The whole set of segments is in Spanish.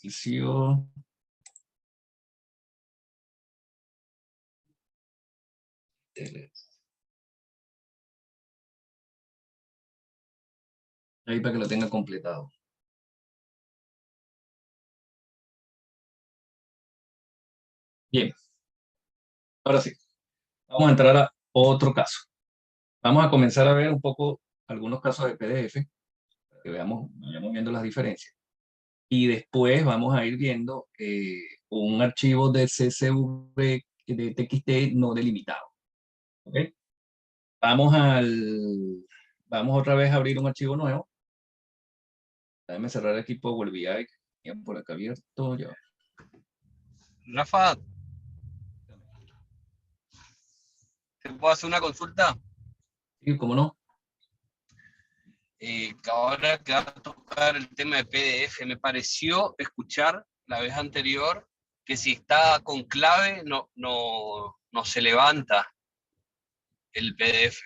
ejercicio. Ahí para que lo tenga completado. Bien. Ahora sí. Vamos a entrar a otro caso. Vamos a comenzar a ver un poco algunos casos de PDF, para que vayamos viendo las diferencias. Y después vamos a ir viendo un archivo de CSV de TXT no delimitado. ¿Ok? Vamos otra vez a abrir un archivo nuevo. Déjame cerrar aquí Power BI, que tenía por acá abierto. Ya. Rafa, ¿te puedo hacer una consulta? Sí, ¿cómo no? Ahora que va a tocar el tema de PDF, me pareció escuchar la vez anterior que si está con clave no se levanta el PDF.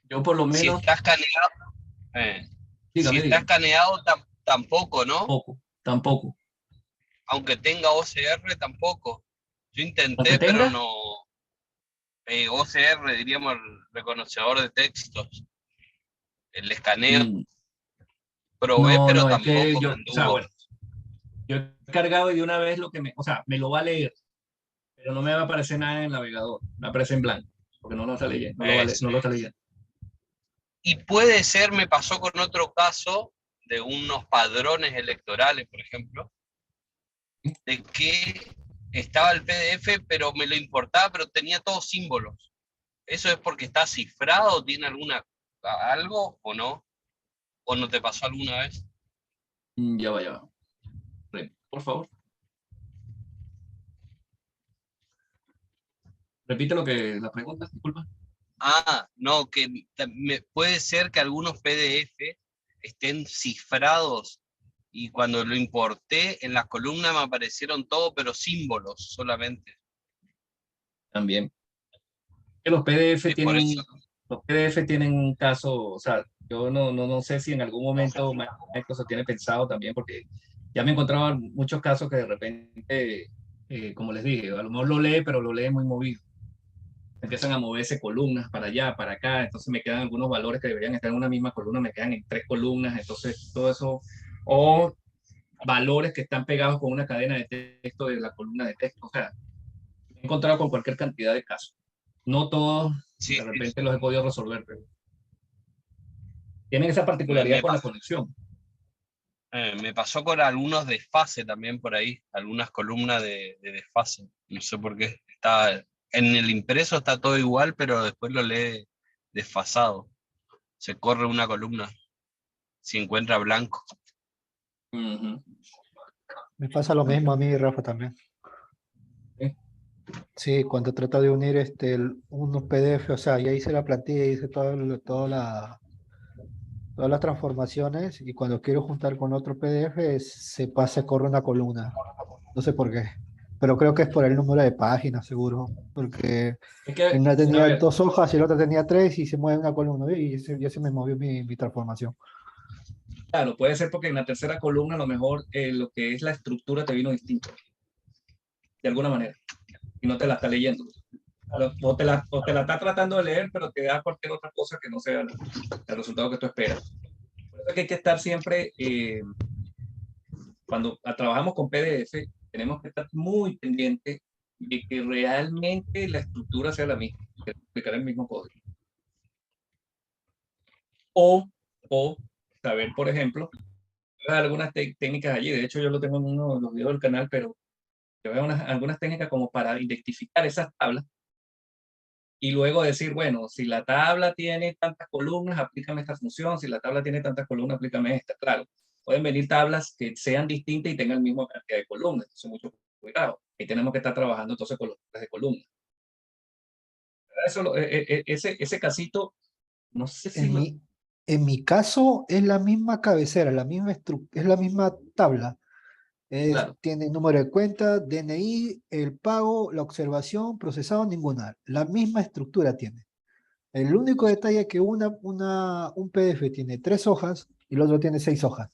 Yo por lo Si menos, está escaneado, si dígame, está dígame. escaneado tampoco, ¿no? Tampoco. Aunque tenga OCR tampoco. Yo Aunque intenté, pero tenga, no. OCR, diríamos, el reconocedor de textos, el escaneo. mm, Probé, no, pero es que tampoco me yo, o sea, anduvo. bueno, yo he cargado y de una vez o sea, me lo va a leer, pero no me va a aparecer nada en el navegador, me aparece en blanco, porque no lo está leyendo, no lo está leyendo. Y puede ser, me pasó con otro caso de unos padrones electorales, por ejemplo, de que estaba el PDF, pero me lo importaba, pero tenía todos símbolos. ¿Eso es porque está cifrado? ¿Tiene algo o no? ¿O no te pasó alguna vez? Ya va, ya va. Por favor, repite la pregunta, disculpa. No, que puede ser que algunos PDF estén cifrados y cuando lo importé en las columnas me aparecieron todo, pero símbolos solamente. También. Que Por eso. los PDF tienen un caso, o sea, yo no sé si en algún momento Microsoft tiene pensado también, porque ya me he encontrado muchos casos que de repente, como les dije, a lo mejor lo lee, pero lo lee muy movido. Empiezan a moverse columnas para allá, para acá, entonces me quedan algunos valores que deberían estar en una misma columna, me quedan en tres columnas, entonces todo eso, o valores que están pegados con una cadena de texto de la columna de texto, o sea, me he encontrado con cualquier cantidad de casos. No todos, Sí, de repente los he podido resolver, pero tienen esa me, particularidad me, con la pa- conexión. me pasó con algunos desfase también por ahí, algunas columnas de desfase. No sé por qué. En el impreso está todo igual, pero después lo lee desfasado. Se corre una columna si encuentra blanco. Ujú. Me pasa lo mismo a mí, Rafa, también. Sí. Sí, cuando trato de unir unos PDF, o sea, ya hice la plantilla, hice todas las transformaciones y cuando quiero juntar con otro PDF corre una columna. No sé por qué, pero creo que es por el número de páginas, seguro, porque Es que, una a tenía ver, 2 hojas y la otra tenía 3 y se mueve una columna y ya se me movió mi transformación. claro, puede ser porque en la tercera columna a lo mejor lo que es la estructura te vino distinto, de alguna manera, y no te la está leyendo. O te la está tratando de leer, pero te da cualquier otra cosa que no sea el resultado que tú esperas. Por eso es que hay que estar siempre, cuando trabajamos con PDF, tenemos que estar muy pendientes de que realmente la estructura sea la misma, que explicar el mismo código. O saber, por ejemplo, algunas técnicas allí, de hecho yo lo tengo en uno de los videos del canal, pero yo veo algunas técnicas como para identificar esas tablas y luego decir, bueno, si la tabla tiene tantas columnas, aplícame esta función, si la tabla tiene tantas columnas, aplícame esta. Claro, pueden venir tablas que sean distintas y tengan el mismo cantidad de columnas, entonces mucho cuidado. Y tenemos que estar trabajando entonces con los nombres de columnas. Ese casito, no sé si En lo... mi, en mi caso es la misma cabecera, es la misma tabla. Claro, Tiene número de cuenta, DNI, el pago, la observación, procesado, ninguna. La misma estructura tiene. El único detalle es que un PDF tiene 3 hojas y el otro tiene 6 hojas.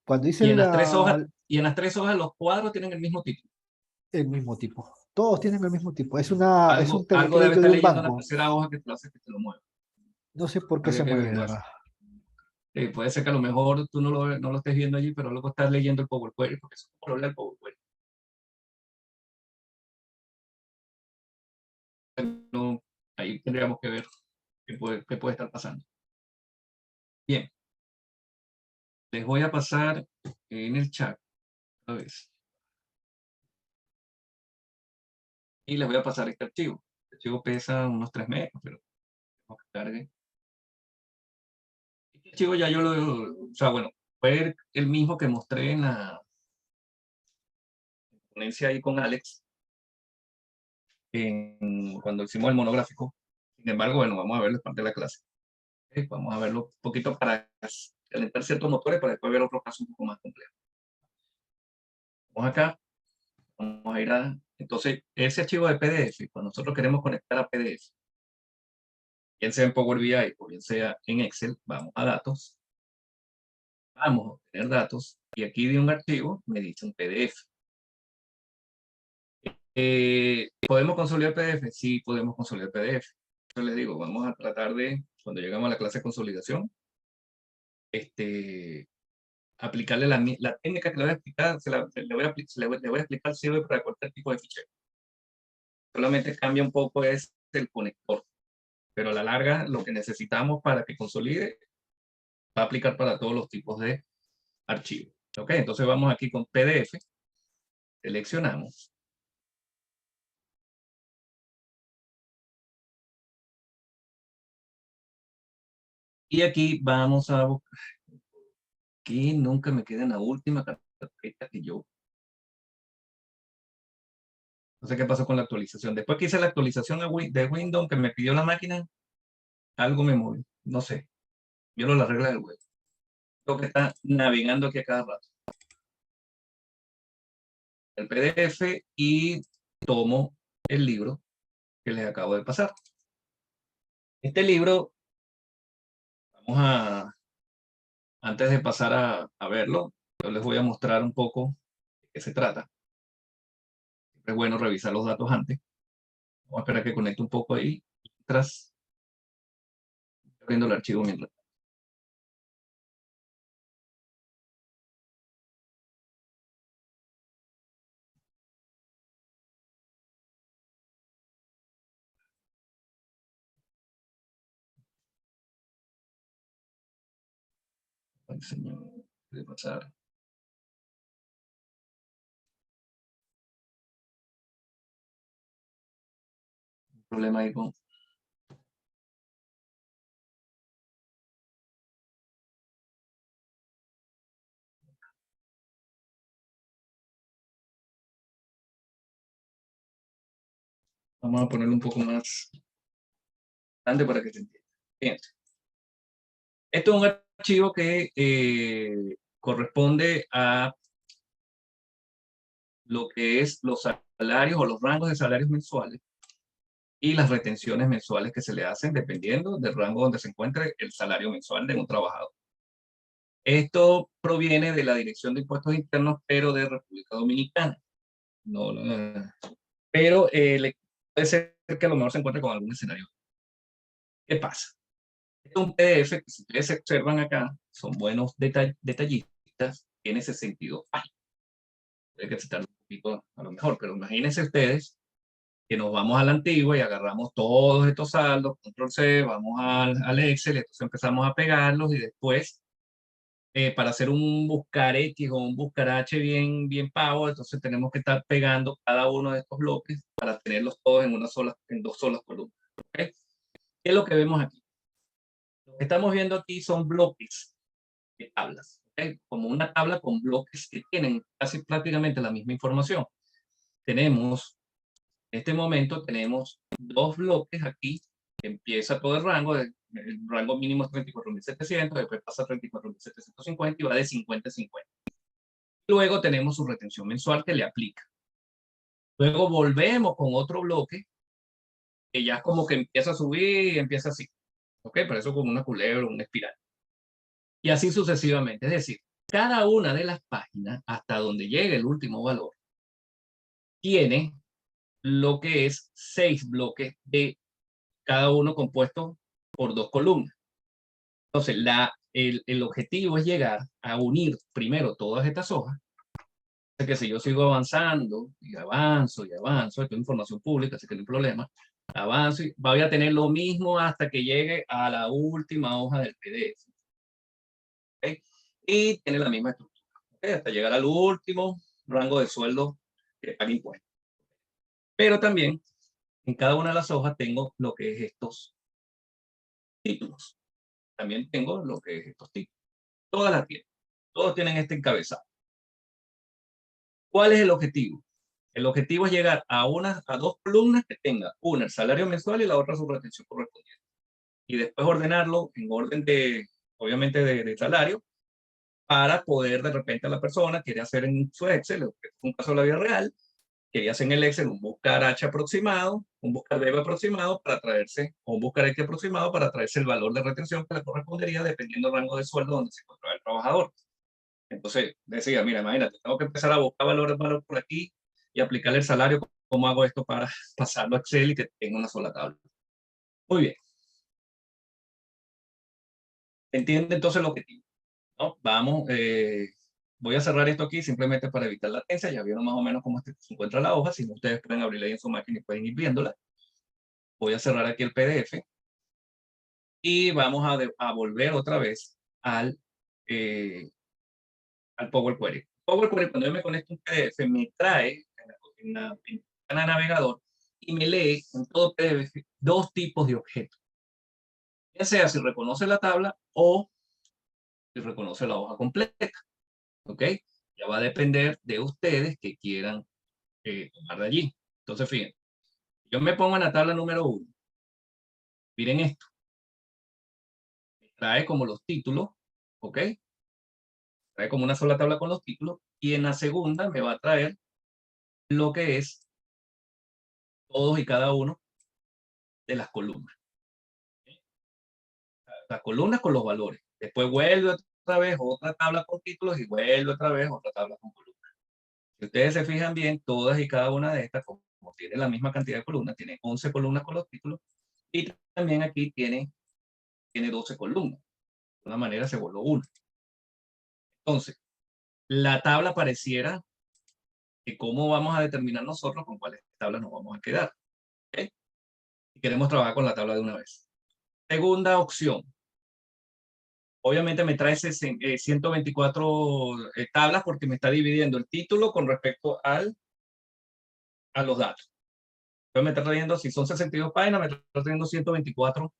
Cuando hice y en las tres hojas, Y en las 3 hojas los cuadros tienen el mismo tipo. El mismo tipo. Todos tienen el mismo tipo. Es un Algo debe template de estar un leyendo en la banco. tercera hoja que te hace que te lo mueva. No sé por qué se Habría que mueve, de averiguar. verdad. Puede ser que a lo mejor tú no lo estés viendo allí, pero luego estás leyendo el PowerPoint, porque eso es como el PowerPoint. No, ahí tendríamos que ver qué puede estar pasando. Bien, les voy a pasar en el chat otra vez. Y les voy a pasar este archivo. El archivo pesa unos 3 megas, pero tengo que cargue. Este archivo ya yo o sea, bueno, fue el mismo que mostré en la ponencia ahí con Alex, cuando hicimos el monográfico. Sin embargo, bueno, vamos a verlo parte de la clase. Vamos a verlo un poquito para calentar ciertos motores para después ver otros casos un poco más complejos. Vamos acá, vamos a ir a... Entonces, ese archivo de PDF, cuando nosotros queremos conectar a PDF, bien sea en Power BI o bien sea en Excel, vamos a datos, vamos a obtener datos, y aquí de un archivo me dice un PDF. ¿Podemos consolidar PDF? Sí, podemos consolidar PDF. Yo les digo, vamos a tratar de, cuando llegamos a la clase de consolidación, aplicarle la técnica que le voy a explicar, le voy a explicar, sirve para cualquier tipo de fichero. Solamente cambia un poco es el conector, pero a la larga lo que necesitamos para que consolide va a aplicar para todos los tipos de archivos. Ok, entonces vamos aquí con PDF, seleccionamos. Y aquí vamos a buscar, aquí nunca me queda en la última carpeta que yo. No sé qué pasó con la actualización. Después que hice la actualización de Windows que me pidió la máquina, algo me movió. No sé. Yo lo arreglo del web. Lo que está navegando aquí a cada rato. El PDF y tomo el libro que les acabo de pasar. Este libro, antes de pasar a verlo, yo les voy a mostrar un poco de qué se trata. Es bueno revisar los datos antes. Vamos a esperar que conecte un poco ahí. Mientras, abriendo el archivo mientras. De pasar. Un problema ahí con... Vamos a ponerlo un poco más grande para que se entienda. Bien. Esto es un archivo que corresponde a lo que es los salarios o los rangos de salarios mensuales y las retenciones mensuales que se le hacen dependiendo del rango donde se encuentre el salario mensual de un trabajador. Esto proviene de la Dirección de Impuestos Internos, pero de República Dominicana. Pero puede ser que a lo mejor se encuentre con algún escenario. ¿Qué pasa? Este es un PDF que, si ustedes observan acá, son buenos detallistas, tiene 62 páginas. Hay que citar un poquito a lo mejor, pero imagínense ustedes que nos vamos a la antigua y agarramos todos estos saldos, control C, vamos al Excel, entonces empezamos a pegarlos y después, para hacer un buscar X o un buscar H bien pavo, entonces tenemos que estar pegando cada uno de estos bloques para tenerlos todos en dos solas columnas. ¿Okay? ¿Qué es lo que vemos aquí? Lo que estamos viendo aquí son bloques de tablas, ¿okay? Como una tabla con bloques que tienen casi prácticamente la misma información. Tenemos, en este momento tenemos dos bloques aquí, que empieza todo el rango mínimo es 34.700, después pasa a 34.750 y va de 50 a 50. Luego tenemos su retención mensual que le aplica. Luego volvemos con otro bloque que ya es como que empieza a subir y empieza así. ¿Ok? Por eso como una culebra, una espiral. Y así sucesivamente. Es decir, Cada una de las páginas, hasta donde llegue el último valor, tiene lo que es 6 bloques de cada uno compuesto por 2 columnas. Entonces, el objetivo es llegar a unir primero todas estas hojas. Así que si yo sigo avanzando y avanzo y avanzo, esto es información pública, así que no hay problema, avanzo y voy a tener lo mismo hasta que llegue a la última hoja del PDF. ¿Okay? Y tiene la misma estructura, ¿okay? Hasta llegar al último rango de sueldo que paga impuestos. Pero también en cada una de las hojas tengo lo que es estos títulos. También tengo lo que es estos títulos. Todas las tienen. Todos tienen este encabezado. ¿Cuál es el objetivo? El objetivo es llegar a 2 columnas que tenga una el salario mensual y la otra su retención correspondiente. Y después ordenarlo en orden de, obviamente, de salario, para poder de repente a la persona quiere hacer en su Excel, que es un caso de la vida real, quería hacer en el Excel un buscar H aproximado, un buscar DB aproximado para traerse, o un buscar X aproximado para traerse el valor de retención que le correspondería dependiendo del rango de sueldo donde se encontraba el trabajador. Entonces decía, mira, imagínate, tengo que empezar a buscar valor por aquí y aplicarle el salario. ¿Cómo hago esto para pasarlo a Excel y que tenga una sola tabla? Muy bien. ¿Entiende entonces el objetivo? ¿No? Vamos, voy a cerrar esto aquí simplemente para evitar latencia. Ya vieron más o menos cómo se encuentra la hoja. Si no, ustedes pueden abrirla ahí en su máquina y pueden ir viéndola. Voy a cerrar aquí el PDF y vamos a volver otra vez al Power Query. Power Query, cuando yo me conecto a un PDF, me trae en la ventana de navegador y me lee en todo PDF 2 tipos de objetos. Ya sea si reconoce la tabla o si reconoce la hoja completa. ¿Ok? Ya va a depender de ustedes que quieran tomar de allí. Entonces, fíjense, yo me pongo en la tabla número 1. Miren esto. Me trae como los títulos, ¿ok? Trae como una sola tabla con los títulos. Y en la segunda me va a traer lo que es todos y cada uno de las columnas. Las columnas con los valores. Después vuelve otra vez otra tabla con títulos y vuelve otra vez otra tabla con columnas. Si ustedes se fijan bien, todas y cada una de estas, como tiene la misma cantidad de columnas, tiene 11 columnas con los títulos y también aquí tiene 12 columnas. De una manera se voló una. Entonces, la tabla pareciera que cómo vamos a determinar nosotros con cuáles tablas nos vamos a quedar. ¿Okay? Y queremos trabajar con la tabla de una vez. Segunda opción. Obviamente me trae 124 tablas porque me está dividiendo el título con respecto a los datos. Entonces me está trayendo, si son 62 páginas, me está trayendo 124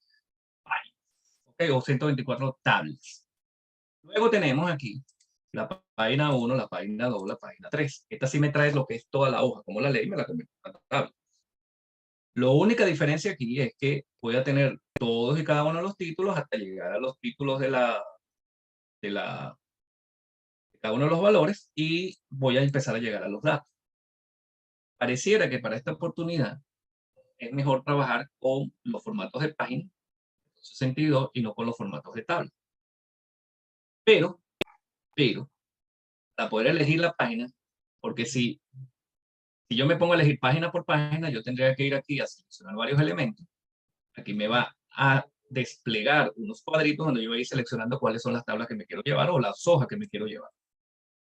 páginas. ¿Okay? O 124 tablas. Luego tenemos aquí la página 1, la página 2, la página 3. Esta sí me trae lo que es toda la hoja. Como la leí, me la convierto en una tabla. La única diferencia aquí es que voy a tener todos y cada uno de los títulos hasta llegar a los títulos de cada uno de los valores y voy a empezar a llegar a los datos. Pareciera que para esta oportunidad es mejor trabajar con los formatos de página, en ese sentido, y no con los formatos de tabla. Pero, para poder elegir la página, porque si yo me pongo a elegir página por página, yo tendría que ir aquí a seleccionar varios elementos. Aquí me va a desplegar unos cuadritos donde yo voy a ir seleccionando cuáles son las tablas que me quiero llevar o las hojas que me quiero llevar.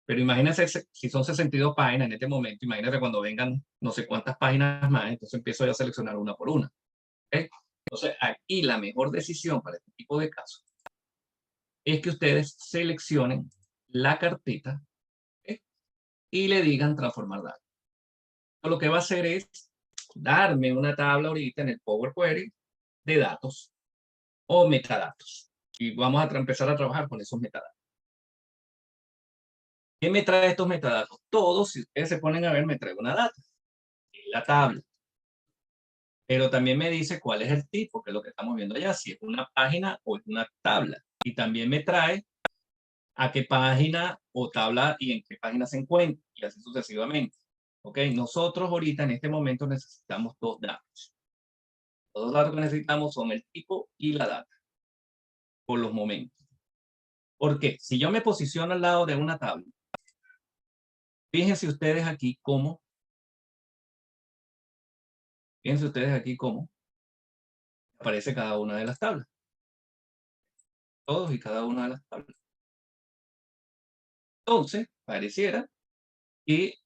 Pero imagínense si son 62 páginas en este momento, imagínense cuando vengan no sé cuántas páginas más, entonces empiezo a seleccionar una por una. ¿Okay? Entonces aquí la mejor decisión para este tipo de casos es que ustedes seleccionen la carpeta, ¿okay? Y le digan transformar datos. Lo que va a hacer es darme una tabla ahorita en el Power Query de datos o metadatos. Y vamos a empezar a trabajar con esos metadatos. ¿Qué me trae estos metadatos? Todos, si ustedes se ponen a ver, me trae una data, la tabla. Pero también me dice cuál es el tipo, que es lo que estamos viendo allá, si es una página o es una tabla. Y también me trae a qué página o tabla y en qué página se encuentra, y así sucesivamente. ¿Ok? Nosotros ahorita en este momento necesitamos 2 datos. Los 2 datos que necesitamos son el tipo y la data, por los momentos. ¿Por qué? Si yo me posiciono al lado de una tabla, fíjense ustedes aquí cómo, aparece cada una de las tablas. Todos y cada una de las tablas. Entonces, pareciera que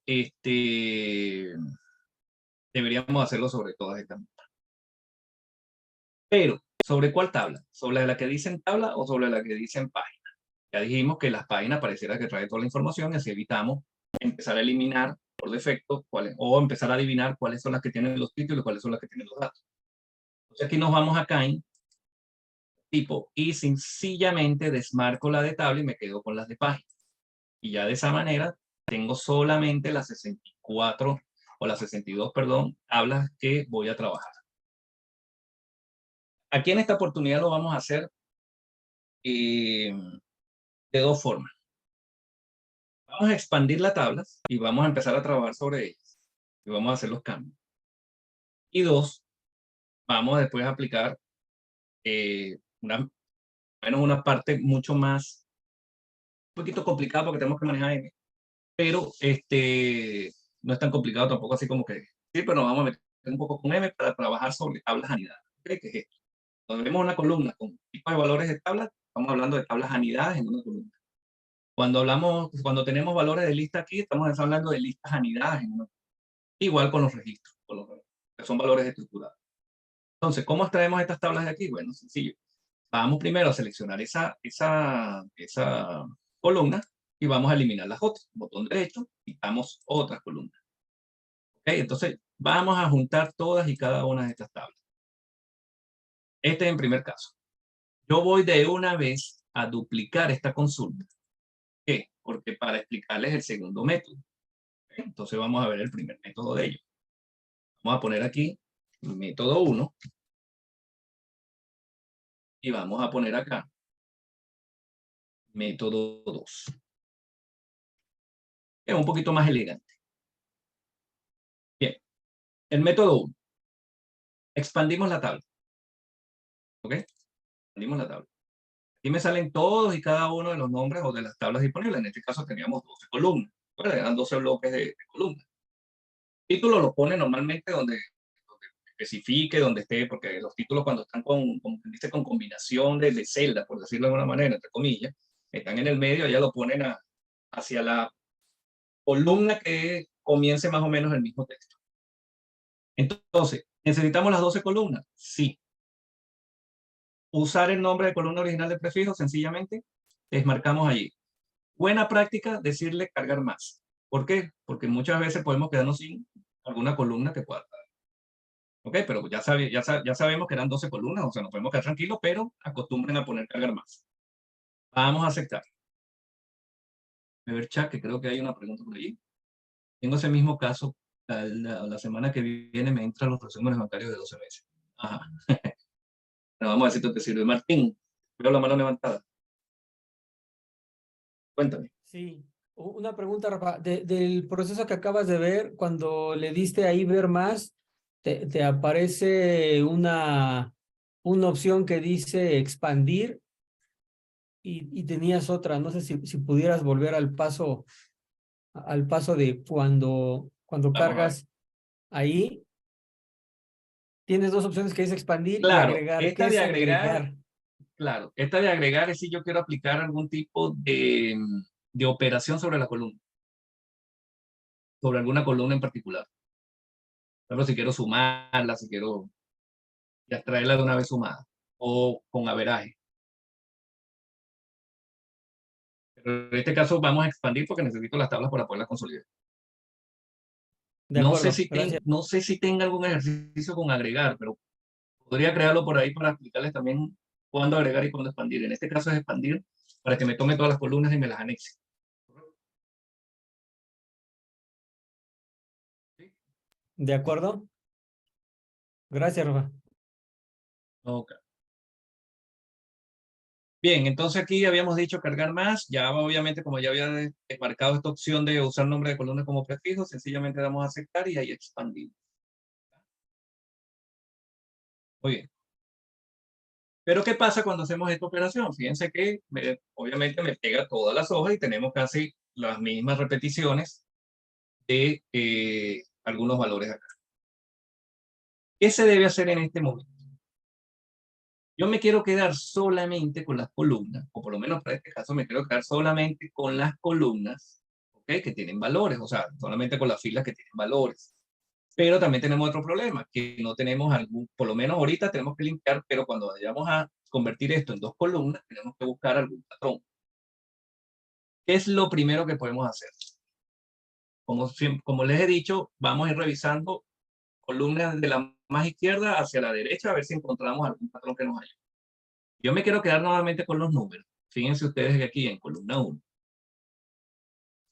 deberíamos hacerlo sobre todas estas. Pero, ¿sobre cuál tabla? ¿Sobre la que dicen tabla o sobre la que dicen página? Ya dijimos que las páginas pareciera que trae toda la información y así evitamos empezar a eliminar por defecto cuáles, o empezar a adivinar cuáles son las que tienen los títulos y cuáles son las que tienen los datos. Entonces aquí nos vamos acá en tipo y sencillamente desmarco la de tabla y me quedo con las de página. Y ya de esa manera tengo solamente las 64 o las 62, perdón, tablas que voy a trabajar. Aquí en esta oportunidad lo vamos a hacer de dos formas. Vamos a expandir las tablas y vamos a empezar a trabajar sobre ellas. Y vamos a hacer los cambios. Y dos, vamos después a aplicar una parte mucho más, un poquito complicada porque tenemos que manejar M, pero no es tan complicado tampoco así como que, sí, pero nos vamos a meter un poco con M para trabajar sobre tablas anidadas. ¿Qué es esto? Cuando vemos una columna con tipos de valores de tablas, estamos hablando de tablas anidadas en una columna. Cuando tenemos valores de lista aquí, estamos hablando de listas anidadas en una columna. Igual con los registros, que son valores estructurados. Entonces, ¿cómo extraemos estas tablas de aquí? Bueno, sencillo. Vamos primero a seleccionar esa columna y vamos a eliminar las otras. Botón derecho, quitamos otras columnas. ¿Ok? Entonces, vamos a juntar todas y cada una de estas tablas. Este es el primer caso. Yo voy de una vez a duplicar esta consulta. ¿Por qué? Porque para explicarles el segundo método. ¿Ok? Entonces, vamos a ver el primer método de ellos. Vamos a poner aquí método 1 y vamos a poner acá método 2. Es un poquito más elegante. Bien, el método 1. Expandimos la tabla. ¿Ok? Expandimos la tabla. Aquí me salen todos y cada uno de los nombres o de las tablas disponibles. En este caso teníamos 12 columnas. Bueno, eran 12 bloques de columnas. Título lo pone normalmente donde especifique, donde esté, porque los títulos cuando están con combinación de celdas, por decirlo de alguna manera, entre comillas, están en el medio, ya lo ponen hacia la columna que comience más o menos el mismo texto. Entonces, ¿necesitamos las 12 columnas? Sí. Usar el nombre de columna original del prefijo, sencillamente, desmarcamos allí. Buena práctica, decirle cargar más. ¿Por qué? Porque muchas veces podemos quedarnos sin alguna columna que pueda. Ok, pero ya sabemos que eran 12 columnas, o sea, nos podemos quedar tranquilos, pero acostumbren a poner cargar más. Vamos a aceptar. A ver, chat, que creo que hay una pregunta por allí. Tengo ese mismo caso. La semana que viene me entran los resúmenes bancarios de 12 meses. Ajá. Bueno, vamos a ver si esto te sirve. Martín, veo la mano levantada. Cuéntame. Sí, una pregunta, Rafa, del proceso que acabas de ver, cuando le diste ahí ver más, te aparece una opción que dice expandir y tenías otra, no sé si pudieras volver al paso de cuando cargas ahí, tienes dos opciones que dice expandir y Claro, agregar. ¿Qué es agregar? claro, esta de agregar es si yo quiero aplicar algún tipo de operación sobre la columna, sobre alguna columna en particular. Por ejemplo, si quiero sumarla, si quiero extraerla de una vez sumada, o con averaje. Pero en este caso vamos a expandir porque necesito las tablas para poderlas consolidar. De No sé acuerdo, gracias. no sé si tenga algún ejercicio con agregar, pero podría crearlo por ahí para explicarles también cuándo agregar y cuándo expandir. En este caso es expandir para que me tome todas las columnas y me las anexe. ¿Sí? ¿De acuerdo? Gracias, Rafa. Ok. Bien, entonces aquí habíamos dicho cargar más. Ya obviamente como ya había marcado esta opción de usar nombre de columna como prefijo, sencillamente damos a aceptar y ahí expandimos. Muy bien. Pero ¿qué pasa cuando hacemos esta operación? Fíjense que obviamente me pega todas las hojas y tenemos casi las mismas repeticiones de algunos valores acá. ¿Qué se debe hacer en este momento? Yo me quiero quedar solamente con las columnas, o por lo menos para este caso me quiero quedar solamente con las columnas, ¿ok? Que tienen valores, o sea, solamente con las filas que tienen valores. Pero también tenemos otro problema, que no tenemos algún, por lo menos ahorita tenemos que limpiar, pero cuando vayamos a convertir esto en dos columnas, tenemos que buscar algún patrón. ¿Qué es lo primero que podemos hacer? Como les he dicho, vamos a ir revisando columnas de la más izquierda hacia la derecha a ver si encontramos algún patrón que nos ayude. Yo me quiero quedar nuevamente con los números. Fíjense ustedes que aquí en columna 1.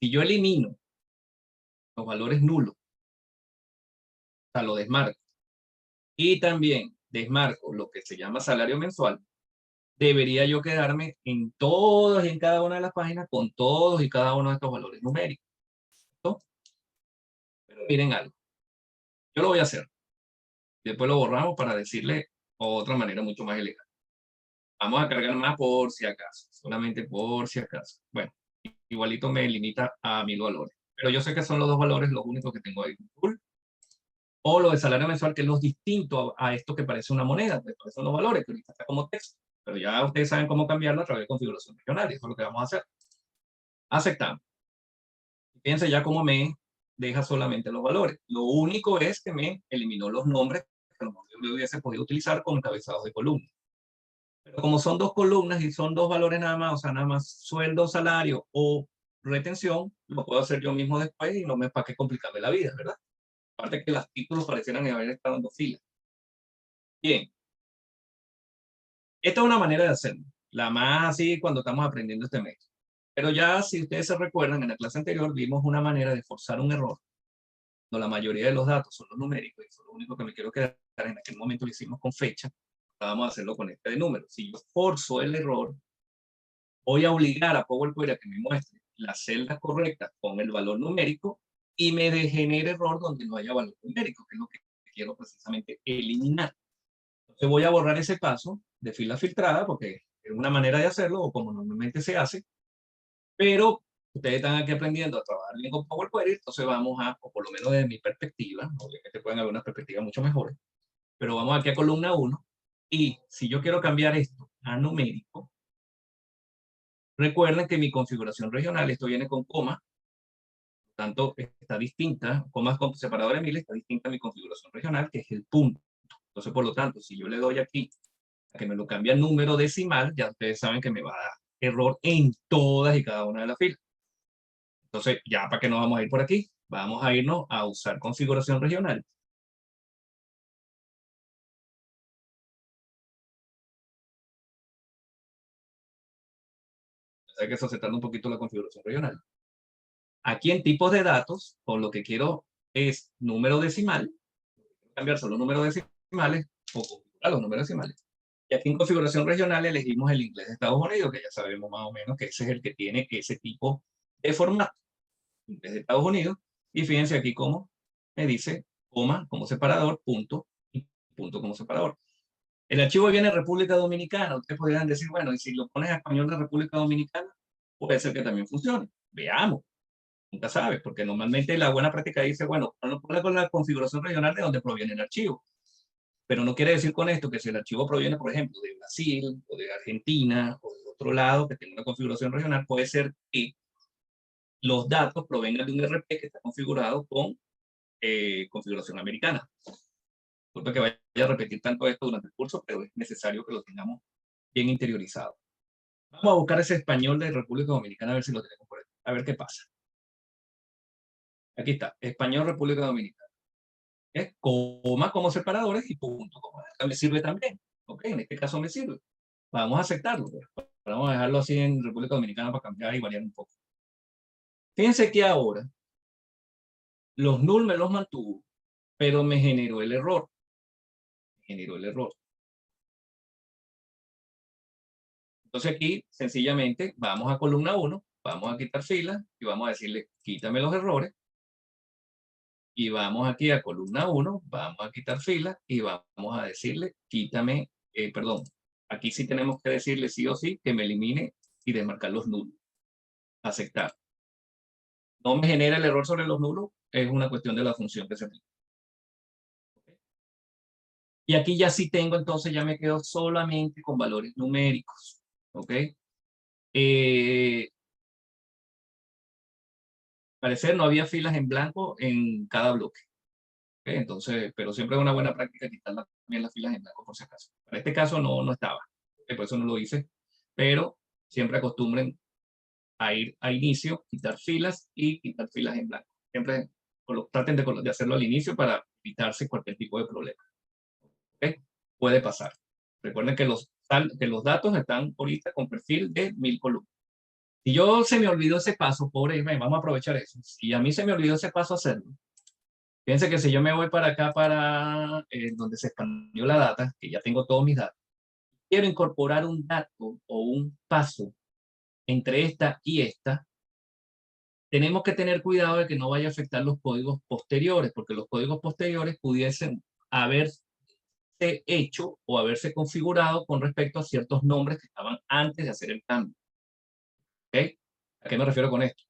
Si yo elimino los valores nulos, o sea, lo desmarco, y también desmarco lo que se llama salario mensual, debería yo quedarme en todas y en cada una de las páginas con todos y cada uno de estos valores numéricos. ¿No? Pero miren algo. Yo lo voy a hacer. Después lo borramos para decirle otra manera mucho más elegante. Vamos a cargar más por si acaso. Solamente por si acaso. Bueno, igualito me limita a 1000 valores. Pero yo sé que son los dos valores los únicos que tengo ahí. O lo de salario mensual, que es lo distinto a esto que parece una moneda. Pues son los valores que ahorita está como texto. Pero ya ustedes saben cómo cambiarlo a través de configuración regional. Y eso es lo que vamos a hacer. Aceptamos. Fíjense ya cómo me deja solamente los valores. Lo único es que me eliminó los nombres que a lo mejor yo hubiese podido utilizar con encabezados de columna. Pero como son dos columnas y son dos valores nada más, o sea, nada más sueldo, salario o retención, lo puedo hacer yo mismo después y no me para qué complicarme la vida, ¿verdad? Aparte que los títulos parecieran haber estado en dos filas. Bien. Esta es una manera de hacerlo. La más así cuando estamos aprendiendo este método. Pero ya, si ustedes se recuerdan, en la clase anterior vimos una manera de forzar un error. No, la mayoría de los datos son los numéricos y eso es lo único que me quiero quedar. En aquel momento lo hicimos con fecha. Vamos a hacerlo con este de números. Si yo forzo el error, voy a obligar a PowerPoint a que me muestre las celdas correctas con el valor numérico y me genere error donde no haya valor numérico, que es lo que quiero precisamente eliminar. Entonces voy a borrar ese paso de fila filtrada porque es una manera de hacerlo o como normalmente se hace, pero ustedes están aquí aprendiendo a trabajar bien con Power Query, entonces vamos a, o por lo menos desde mi perspectiva, obviamente pueden haber unas perspectivas mucho mejores, pero vamos aquí a columna 1, y si yo quiero cambiar esto a numérico, recuerden que mi configuración regional, esto viene con coma, por tanto está distinta, comas con separadores miles, está distinta a mi configuración regional, que es el punto. Entonces, por lo tanto, si yo le doy aquí a que me lo cambie a número decimal, ya ustedes saben que me va a dar error en todas y cada una de las filas. Entonces, ya para que nos vamos a ir por aquí, vamos a irnos a usar configuración regional. Sé que eso se trata un poquito la configuración regional. Aquí en tipos de datos, con lo que quiero es número decimal, cambiar solo números decimales o configurar los números decimales. Y aquí en configuración regional elegimos el inglés de Estados Unidos, que ya sabemos más o menos que ese es el que tiene ese tipo de formato. Inglés de Estados Unidos. Y fíjense aquí cómo me dice coma como separador, punto y punto como separador. El archivo viene de República Dominicana. Ustedes podrían decir, bueno, y si lo pones a español de República Dominicana, puede ser que también funcione. Veamos. Nunca sabes, porque normalmente la buena práctica dice, bueno, no pone con la configuración regional de donde proviene el archivo. Pero no quiere decir con esto que si el archivo proviene, por ejemplo, de Brasil o de Argentina o de otro lado que tenga una configuración regional, puede ser que los datos provengan de un RP que está configurado con configuración americana. Disculpe que vaya a repetir tanto esto durante el curso, pero es necesario que lo tengamos bien interiorizado. Vamos a buscar ese español de República Dominicana a ver si lo tenemos por aquí. A ver qué pasa. Aquí está, español República Dominicana. ¿Es? Coma como separadores y punto. Me sirve también. Ok, en este caso me sirve. Vamos a aceptarlo. Pero vamos a dejarlo así en República Dominicana para cambiar y variar un poco. Fíjense que ahora los null me los mantuvo, pero me generó el error. Entonces aquí, sencillamente, vamos a columna 1, vamos a quitar filas y vamos a decirle, quítame los errores. Y vamos aquí a columna 1, vamos a quitar filas y vamos a decirle, quítame, perdón, Aquí sí tenemos que decirle sí o sí que me elimine y desmarcar los nulos. Aceptar. No me genera el error sobre los nulos, es una cuestión de la función que se aplica. Y aquí ya sí tengo, entonces ya me quedo solamente con valores numéricos. ¿Ok? Parecer no había filas en blanco en cada bloque. ¿Ok? Entonces, pero siempre es una buena práctica quitar también las filas en blanco por si acaso. Para este caso no estaba. ¿Ok? Por eso no lo hice. Pero siempre acostumbren a ir a inicio, quitar filas y quitar filas en blanco. Siempre traten de hacerlo al inicio para evitarse cualquier tipo de problema. ¿Okay? Puede pasar. Recuerden que los datos están ahorita con perfil de 1000 columnas. Si yo se me olvidó ese paso, pobre, vamos a aprovechar eso. Si a mí se me olvidó ese paso hacerlo, fíjense que si yo me voy para acá, para donde se expandió la data, que ya tengo todos mis datos, quiero incorporar un dato o un paso entre esta y esta, tenemos que tener cuidado de que no vaya a afectar los códigos posteriores, porque los códigos posteriores pudiesen haberse hecho o haberse configurado con respecto a ciertos nombres que estaban antes de hacer el cambio. ¿Ok? ¿A qué me refiero con esto?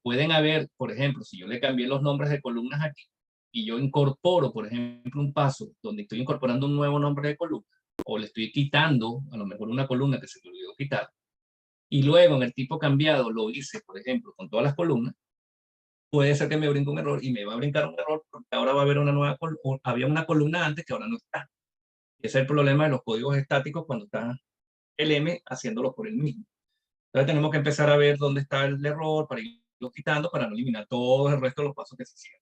Pueden haber, por ejemplo, si yo le cambié los nombres de columnas aquí y yo incorporo, por ejemplo, un paso donde estoy incorporando un nuevo nombre de columna o le estoy quitando a lo mejor una columna que se me olvidó quitar y luego en el tipo cambiado lo hice, por ejemplo, con todas las columnas, puede ser que me brinque un error y me va a brincar un error porque ahora va a haber una nueva columna, había una columna antes que ahora no está. Ese es el problema de los códigos estáticos cuando está el M haciéndolo por el mismo. Entonces tenemos que empezar a ver dónde está el error para irlo quitando, para no eliminar todo el resto de los pasos que se hicieron.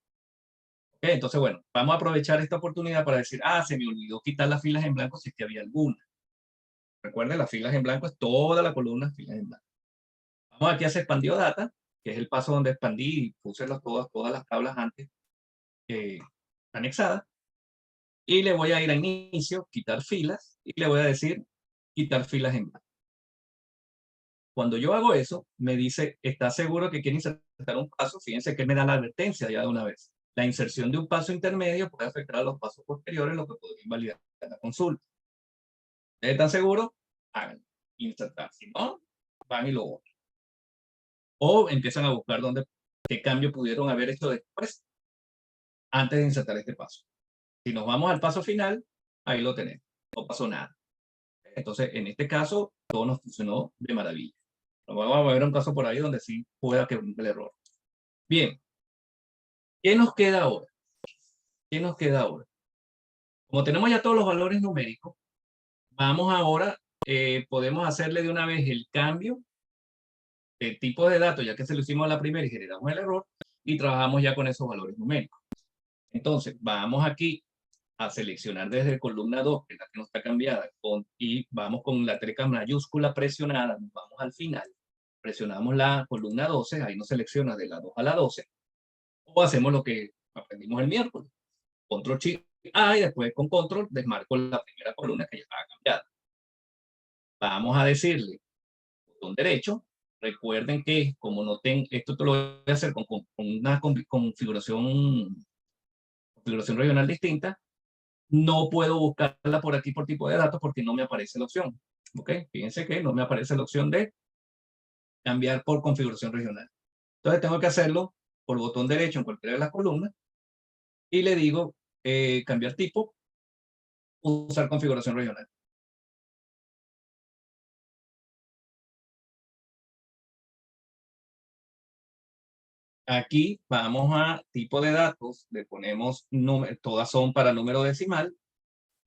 ¿Okay? Entonces, bueno, vamos a aprovechar esta oportunidad para decir, se me olvidó quitar las filas en blanco si es que había alguna. Recuerden, las filas en blanco es toda la columna filas en blanco. Vamos aquí a hacer expandió data, que es el paso donde expandí y puse todas las tablas antes anexadas. Y le voy a ir a inicio, quitar filas, y le voy a decir quitar filas en blanco. Cuando yo hago eso, me dice, ¿está seguro que quiere insertar un paso? Fíjense que me da la advertencia ya de una vez. La inserción de un paso intermedio puede afectar a los pasos posteriores, lo que podría invalidar la consulta. ¿Ustedes están seguros? Háganlo. Insertar. Si no, van y lo borran. O empiezan a buscar qué cambio pudieron haber hecho después, antes de insertar este paso. Si nos vamos al paso final, ahí lo tenemos. No pasó nada. Entonces, en este caso, todo nos funcionó de maravilla. Vamos a ver un caso por ahí donde sí pueda que el error. Bien. ¿Qué nos queda ahora? ¿Qué nos queda ahora? Como tenemos ya todos los valores numéricos, vamos ahora, podemos hacerle de una vez el cambio de tipo de datos, ya que se lo hicimos a la primera y generamos el error, y trabajamos ya con esos valores numéricos. Entonces, vamos aquí a seleccionar desde columna 2, que es la que no está cambiada, y vamos con la tecla mayúscula presionada, nos vamos al final, presionamos la columna 12, ahí nos selecciona de la 2 a la 12, o hacemos lo que aprendimos el miércoles, control shift A y después con control desmarco la primera columna que ya estaba cambiada. Vamos a decirle botón derecho. Recuerden que como no tengo, esto te lo voy a hacer con una configuración regional distinta, no puedo buscarla por aquí por tipo de datos porque no me aparece la opción. ¿Ok? Fíjense que no me aparece la opción de cambiar por configuración regional. Entonces tengo que hacerlo por botón derecho en cualquiera de las columnas y le digo cambiar tipo, usar configuración regional. Aquí vamos a tipo de datos, le ponemos todas son para número decimal.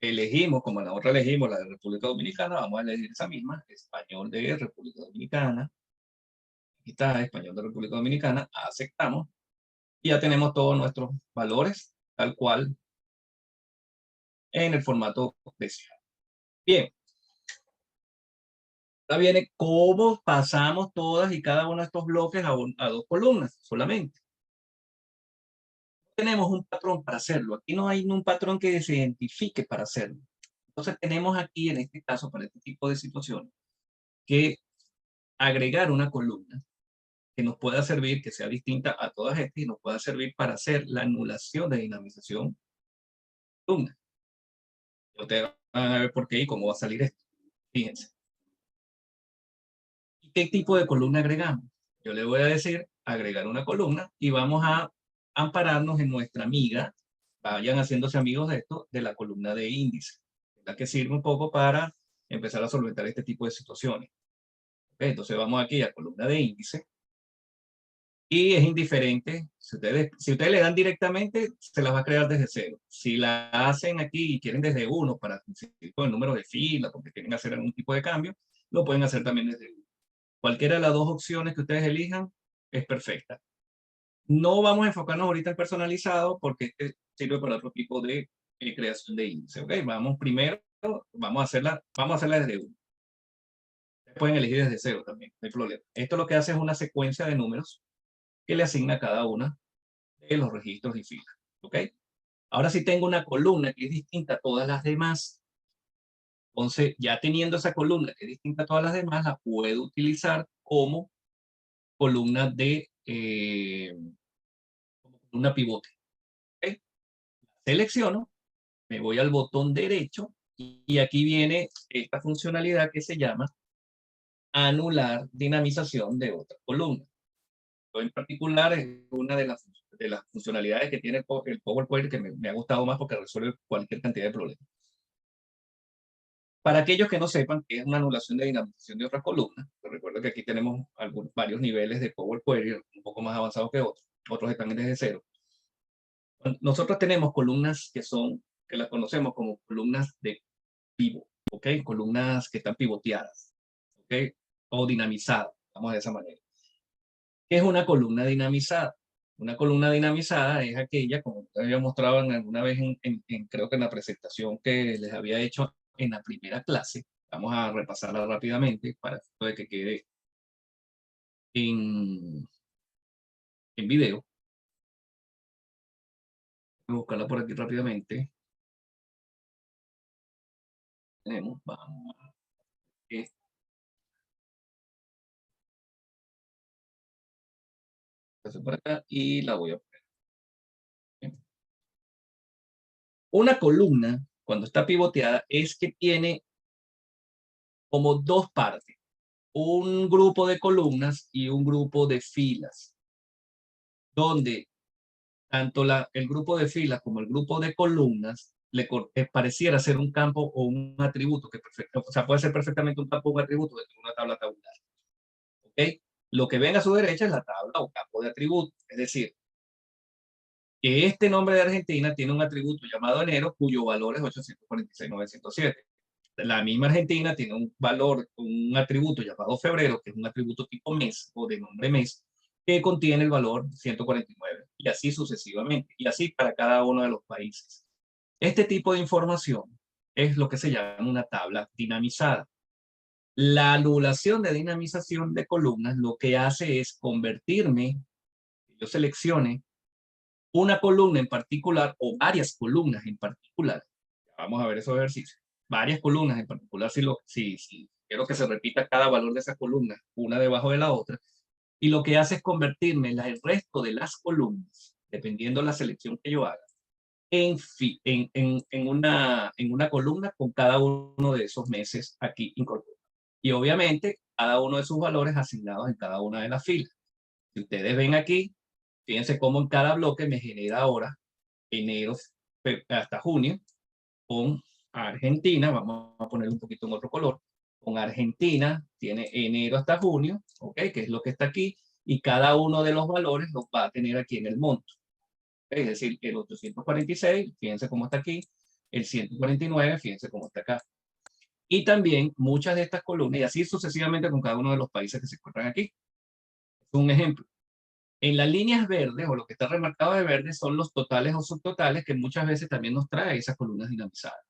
Elegimos, como la otra elegimos, la de República Dominicana, vamos a elegir esa misma, español de República Dominicana. Aquí está, español de República Dominicana, aceptamos. Y ya tenemos todos nuestros valores, tal cual, en el formato deseado. Bien. Ahora viene cómo pasamos todas y cada uno de estos bloques a dos columnas solamente. Tenemos un patrón para hacerlo. Aquí no hay un patrón que se identifique para hacerlo. Entonces tenemos aquí, en este caso, para este tipo de situaciones, que agregar una columna que nos pueda servir, que sea distinta a todas estas y nos pueda servir para hacer la anulación de dinamización columna. Ustedes van a ver por qué y cómo va a salir esto. Fíjense. ¿Qué tipo de columna agregamos? Yo le voy a decir agregar una columna y vamos a ampararnos en nuestra amiga, vayan haciéndose amigos de esto, de la columna de índice, la que sirve un poco para empezar a solventar este tipo de situaciones. ¿Okay? Entonces vamos aquí a columna de índice y es indiferente, si ustedes le dan directamente, se las va a crear desde cero. Si la hacen aquí y quieren desde 1 para conseguir con el número de fila, porque quieren hacer algún tipo de cambio, lo pueden hacer también desde 1. Cualquiera de las dos opciones que ustedes elijan es perfecta. No vamos a enfocarnos ahorita en personalizado porque este sirve para otro tipo de creación de índice. ¿Okay? Vamos primero, vamos a hacerla desde 1. Pueden elegir desde 0 también, no hay problema. Esto lo que hace es una secuencia de números que le asigna a cada una de los registros y filas. ¿Ok? Ahora sí tengo una columna que es distinta a todas las demás. Entonces, ya teniendo esa columna que es distinta a todas las demás, la puedo utilizar como columna de una pivote. ¿Okay? Selecciono, me voy al botón derecho y aquí viene esta funcionalidad que se llama anular dinamización de otra columna. Esto en particular es una de las funcionalidades que tiene el PowerPoint que me ha gustado más porque resuelve cualquier cantidad de problemas. Para aquellos que no sepan qué es una anulación de dinamización de otras columnas, recuerdo que aquí tenemos varios niveles de Power Query, un poco más avanzados que otros están desde cero. Nosotros tenemos columnas que las conocemos como columnas de pivot, ¿ok? Columnas que están pivoteadas, ¿ok? O dinamizadas, vamos de esa manera. ¿Qué es una columna dinamizada? Una columna dinamizada es aquella, como te había mostrado alguna vez creo que en la presentación que les había hecho en la primera clase. Vamos a repasarla rápidamente para que quede en video. Voy a buscarla por aquí rápidamente. Tenemos, vamos a por acá y la voy a poner. Una columna, cuando está pivoteada, es que tiene como dos partes. Un grupo de columnas y un grupo de filas, donde tanto el grupo de filas como el grupo de columnas pareciera ser un campo o un atributo, o sea, puede ser perfectamente un campo o un atributo dentro de una tabla tabular. ¿Ok? Lo que ven a su derecha es la tabla o campo de atributos, es decir, que este nombre de Argentina tiene un atributo llamado enero, cuyo valor es 846.907. La misma Argentina tiene un valor, un atributo llamado febrero, que es un atributo tipo mes o de nombre mes, que contiene el valor 149, y así sucesivamente, y así para cada uno de los países. Este tipo de información es lo que se llama una tabla dinamizada. La anulación de dinamización de columnas lo que hace es convertirme, yo seleccione una columna en particular o varias columnas en particular. Vamos a ver esos ejercicios. Varias columnas en particular, si quiero que se repita cada valor de esa columna, una debajo de la otra, y lo que hace es convertirme el resto de las columnas, dependiendo de la selección que yo haga, en una columna con cada uno de esos meses aquí incorporado. Y obviamente, cada uno de sus valores asignados en cada una de las filas. Si ustedes ven aquí, fíjense cómo en cada bloque me genera ahora enero hasta junio, con Argentina, vamos a poner un poquito en otro color, con Argentina tiene enero hasta junio, ¿ok? Que es lo que está aquí, y cada uno de los valores los va a tener aquí en el monto. ¿Okay? Es decir, el 846, fíjense cómo está aquí, el 149, fíjense cómo está acá. Y también muchas de estas columnas, y así sucesivamente con cada uno de los países que se encuentran aquí. Un ejemplo. En las líneas verdes, o lo que está remarcado de verde, son los totales o subtotales que muchas veces también nos trae esas columnas dinamizadas.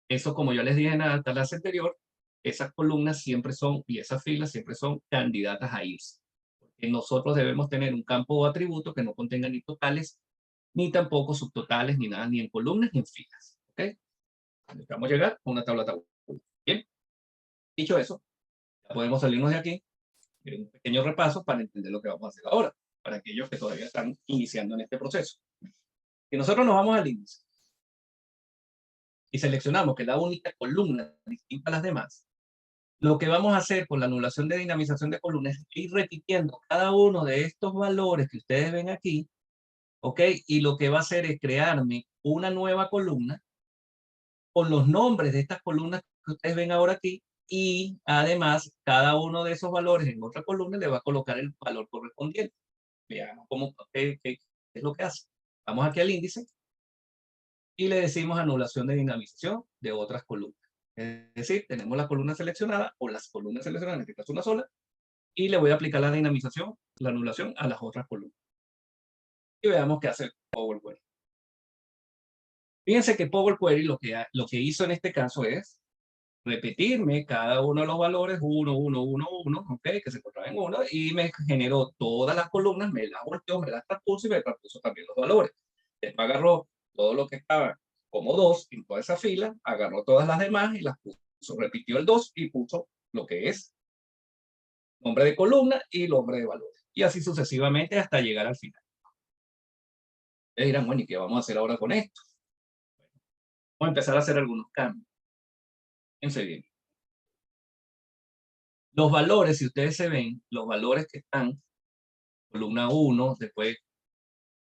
Eso, como yo les dije en la clase anterior, esas columnas siempre son, y esas filas siempre son candidatas a irse. Porque nosotros debemos tener un campo o atributo que no contenga ni totales, ni tampoco subtotales, ni nada, ni en columnas, ni en filas. ¿Ok? Necesitamos llegar a una tabla tabular. Bien. Dicho eso, ya podemos salirnos de aquí, un pequeño repaso para entender lo que vamos a hacer ahora, para aquellos que todavía están iniciando en este proceso. Y nosotros nos vamos al índice y seleccionamos que la única columna distinta a las demás Lo que vamos a hacer con la anulación de dinamización de columnas es ir repitiendo cada uno de estos valores que ustedes ven aquí, ¿ok? Y lo que va a hacer es crearme una nueva columna con los nombres de estas columnas que ustedes ven ahora aquí, y además cada uno de esos valores en otra columna le va a colocar el valor correspondiente. Veamos qué es lo que hace. Vamos aquí al índice y le decimos anulación de dinamización de otras columnas. Es decir, tenemos la columna seleccionada o las columnas seleccionadas, en este caso una sola, y le voy a aplicar la dinamización, la anulación a las otras columnas. Y veamos qué hace Power Query. Fíjense que Power Query lo que hizo en este caso es repetirme cada uno de los valores, 1, 1, 1, 1, ok, que se encontraban en 1, y me generó todas las columnas, me las volteó, me las transpuso y me transpuso también los valores. Después agarró todo lo que estaba como 2 en toda esa fila, agarró todas las demás y las puso, repitió el 2 y puso lo que es nombre de columna y nombre de valores. Y así sucesivamente hasta llegar al final. Ustedes dirán, bueno, ¿y qué vamos a hacer ahora con esto? Vamos a empezar a hacer algunos cambios. Fíjense bien. Los valores, si ustedes se ven, los valores que están, columna 1, después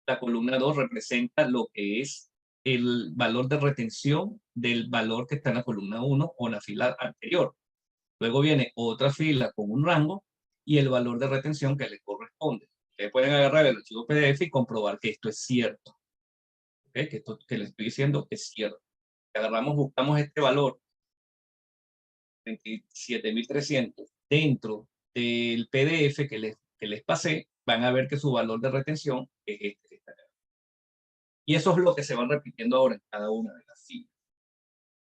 la columna 2 representa lo que es el valor de retención del valor que está en la columna 1 o en la fila anterior. Luego viene otra fila con un rango y el valor de retención que le corresponde. Ustedes pueden agarrar el archivo PDF y comprobar que esto es cierto. ¿Okay? Que esto que les estoy diciendo es cierto. Agarramos, buscamos este valor, 27.300, dentro del PDF que les pasé, van a ver que su valor de retención es este. Y eso es lo que se van repitiendo ahora en cada una de las filas.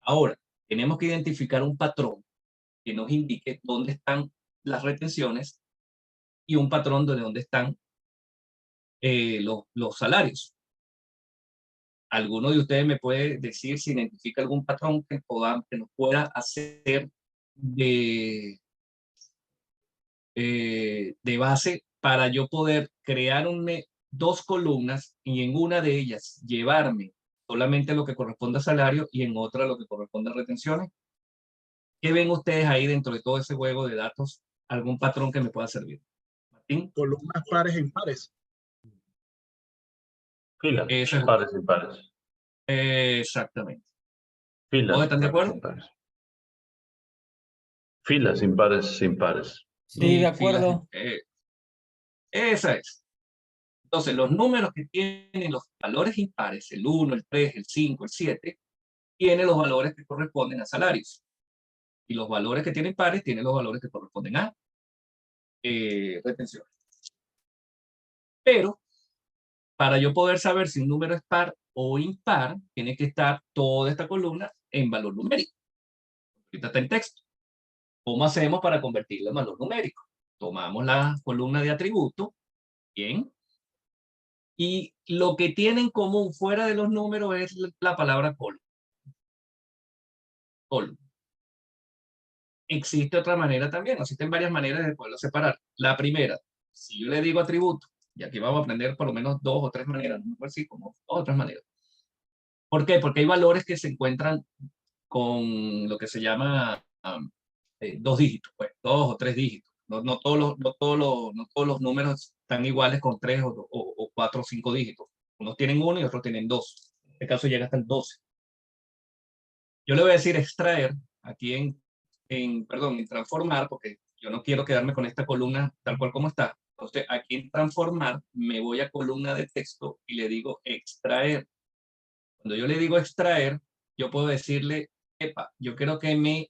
Ahora, tenemos que identificar un patrón que nos indique dónde están las retenciones y un patrón de dónde están los salarios. ¿Alguno de ustedes me puede decir si identifica algún patrón que nos pueda hacer de base para yo poder crear dos columnas y en una de ellas llevarme solamente lo que corresponde a salario y en otra lo que corresponde a retenciones? ¿Qué ven ustedes ahí dentro de todo ese juego de datos? ¿Algún patrón que me pueda servir? Martín. Columnas pares e impares. Filas, Eso pares y impares. Exactamente. Filas, ¿Todos están de acuerdo? impares. Filas, impares, impares. Sí, de acuerdo. Esa es. Entonces, los números que tienen los valores impares, el 1, el 3, el 5, el 7, tienen los valores que corresponden a salarios. Y los valores que tienen pares tienen los valores que corresponden a retenciones. Pero, para yo poder saber si un número es par o impar, tiene que estar toda esta columna en valor numérico. Ahorita está en texto. ¿Cómo hacemos para convertirlo en valor numérico? Tomamos la columna de atributo, bien, y lo que tienen en común fuera de los números es la palabra column. Existe otra manera también, existen varias maneras de poderlo separar. La primera, si yo le digo atributo, y aquí vamos a aprender por lo menos 2 o 3 maneras, no sé si como 2 o 3 maneras. ¿Por qué? Porque hay valores que se encuentran con lo que se llama 2 dígitos, pues, 2 o 3 dígitos. No todos los números están iguales con 3 o 4 o 5 dígitos. Unos tienen 1 y otros tienen 2. En este caso llega hasta el 12. Yo le voy a decir extraer aquí en transformar, porque yo no quiero quedarme con esta columna tal cual como está. Entonces, aquí en transformar, me voy a columna de texto y le digo extraer. Cuando yo le digo extraer, yo puedo decirle, epa, yo quiero que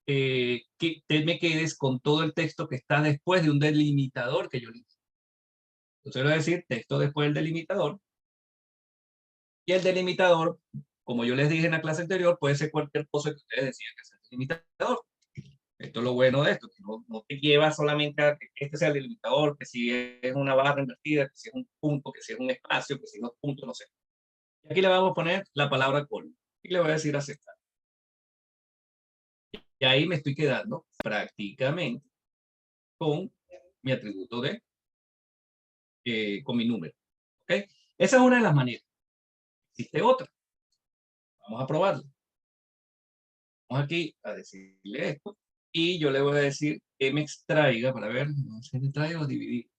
te me quedes con todo el texto que está después de un delimitador que yo le hice. Entonces, voy a decir texto después del delimitador. Y el delimitador, como yo les dije en la clase anterior, puede ser cualquier cosa que ustedes decidan que sea el delimitador. Esto es lo bueno de esto, que no te lleva solamente a que este sea el delimitador, que si es una barra invertida, que si es un punto, que si es un espacio, que si es un punto, no sé. Y aquí le vamos a poner la palabra column y le voy a decir aceptar. Y ahí me estoy quedando prácticamente con mi atributo con mi número. ¿Okay? Esa es una de las maneras. Existe otra. Vamos a probarla. Vamos aquí a decirle esto. Y yo le voy a decir que me extraiga, para ver, no sé si extraer o dividir.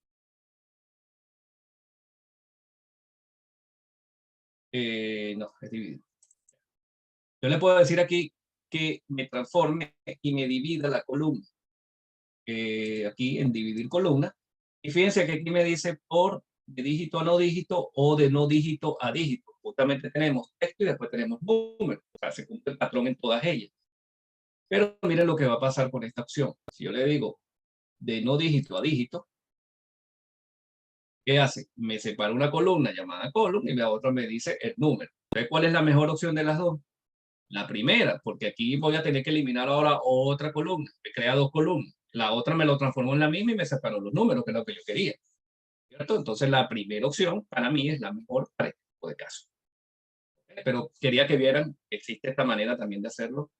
No, es dividir. Yo le puedo decir aquí que me transforme y me divida la columna. Aquí en dividir columna. Y fíjense que aquí me dice por de dígito a no dígito o de no dígito a dígito. Justamente tenemos texto y después tenemos número. O sea, se cumple el patrón en todas ellas. Pero miren lo que va a pasar con esta opción. Si yo le digo de no dígito a dígito, ¿qué hace? Me separa una columna llamada column y la otra me dice el número. Entonces, ¿cuál es la mejor opción de las dos? La primera, porque aquí voy a tener que eliminar ahora otra columna. Me crea dos columnas. La otra me lo transformó en la misma y me separó los números, que es lo que yo quería. ¿Cierto? Entonces, la primera opción para mí es la mejor para este tipo de casos. Pero quería que vieran que existe esta manera también de hacerlo.